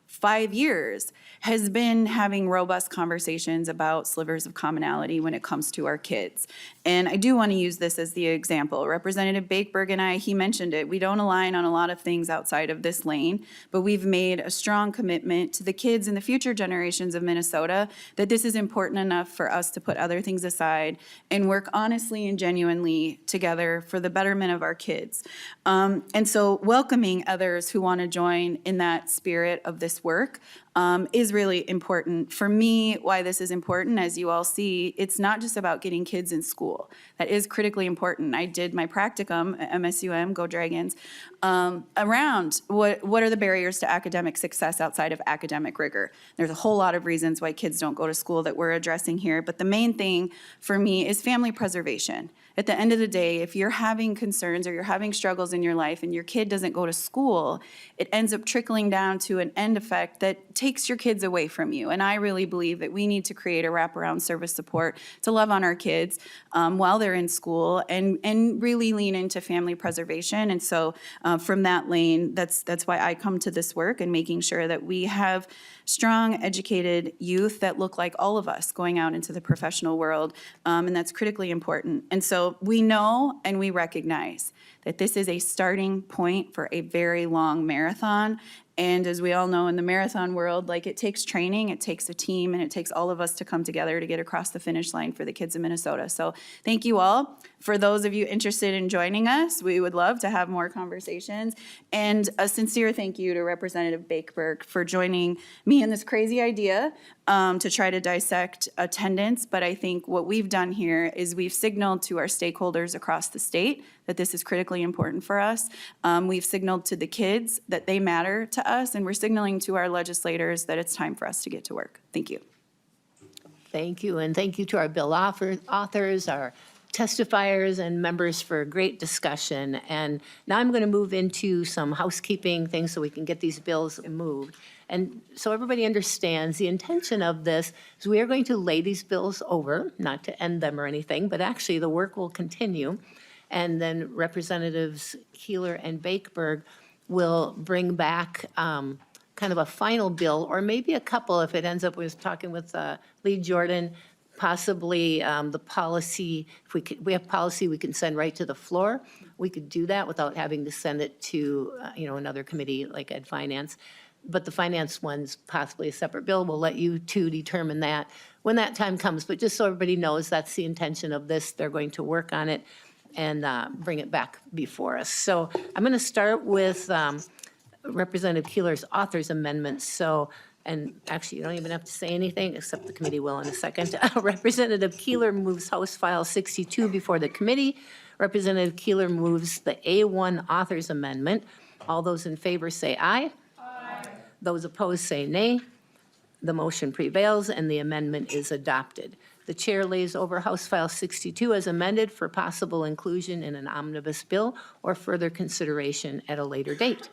5 years has been having robust conversations about slivers of commonality when it comes to our kids. And I do want to use this as the example. Representative Bakeberg and I, he mentioned it, we don't align on a lot of things outside of this lane, but we've made a strong commitment to the kids and the future generations of Minnesota that this is important enough for us to put other things aside and work honestly and genuinely together for the betterment of our kids. And so welcoming others who want to join in that spirit of this work is really important. For me, why this is important, as you all see, it's not just about getting kids in school. That is critically important. I did my practicum at MSUM, go Dragons, around what are the barriers to academic success outside of academic rigor. There's a whole lot of reasons why kids don't go to school that we're addressing here, but the main thing for me is family preservation. At the end of the day, if you're having concerns or you're having struggles in your life and your kid doesn't go to school, it ends up trickling down to an end effect that takes your kids away from you. And I really believe that we need to create a wraparound service support to love on our kids while they're in school and really lean into family preservation. And so from that lane, that's why I come to this work and making sure that we have strong, educated youth that look like all of us going out into the professional world, and that's critically important. And so we know and we recognize that this is a starting point for a very long marathon. And as we all know in the marathon world, like it takes training, it takes a team, and it takes all of us to come together to get across the finish line for the kids of Minnesota. So thank you all. For those of you interested in joining us, we would love to have more conversations. And a sincere thank you to Representative Bakeberg for joining me in this crazy idea to try to dissect attendance. But I think what we've done here is we've signaled to our stakeholders across the state that this is critically important for us. We've signaled to the kids that they matter to us, and we're signaling to our legislators that it's time for us to get to work. Thank you. Thank you, and thank you to our bill authors, our testifiers, and members for a great discussion. And now I'm going to move into some housekeeping things so we can get these bills moved. And so everybody understands the intention of this is we are going to lay these bills over, not to end them or anything, but actually the work will continue. And then Representatives Keeler and Bakeberg will bring back kind of a final bill, or maybe a couple if it ends up, we was talking with Lee Jordan, possibly the policy, if we have policy we can send right to the floor. We could do that without having to send it to another committee like Ed Finance. But the finance one's possibly a separate bill. We'll let you two determine that when that time comes. But just so everybody knows, that's the intention of this. They're going to work on it and bring it back before us. So I'm going to start with Representative Keeler's author's amendments. So, and actually, you don't even have to say anything, except the committee will in a second. Representative Keeler moves House File 62 before the committee. Representative Keeler moves the A1 author's amendment. All those in favor say aye. Aye. Those opposed say nay. The motion prevails and the amendment is adopted. The chair lays over House File 62 as amended for possible inclusion in an omnibus bill or further consideration at a later date.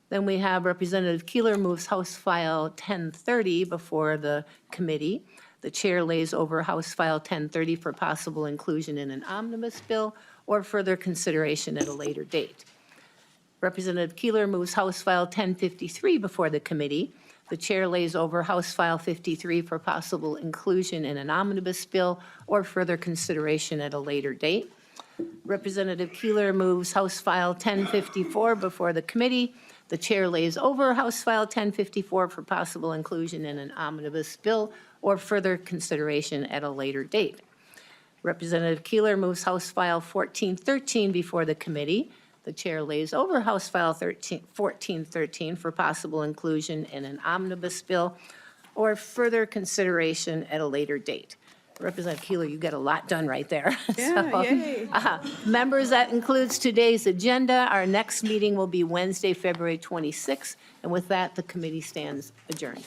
Then we have Representative Keeler moves House File 1030 before the committee. The chair lays over House File 1030 for possible inclusion in an omnibus bill or further consideration at a later date. Representative Keeler moves House File 1053 before the committee. The chair lays over House File 53 for possible inclusion in an omnibus bill or further consideration at a later date. Representative Keeler moves House File 1054 before the committee. The chair lays over House File 1054 for possible inclusion in an omnibus bill or further consideration at a later date. Representative Keeler moves House File 1413 before the committee. The chair lays over House File 1413 for possible inclusion in an omnibus bill or further consideration at a later date. Representative Keeler, you got a lot done right there. Yeah, yay. Members, that includes today's agenda. Our next meeting will be Wednesday, February 26th. And with that, the committee stands adjourned.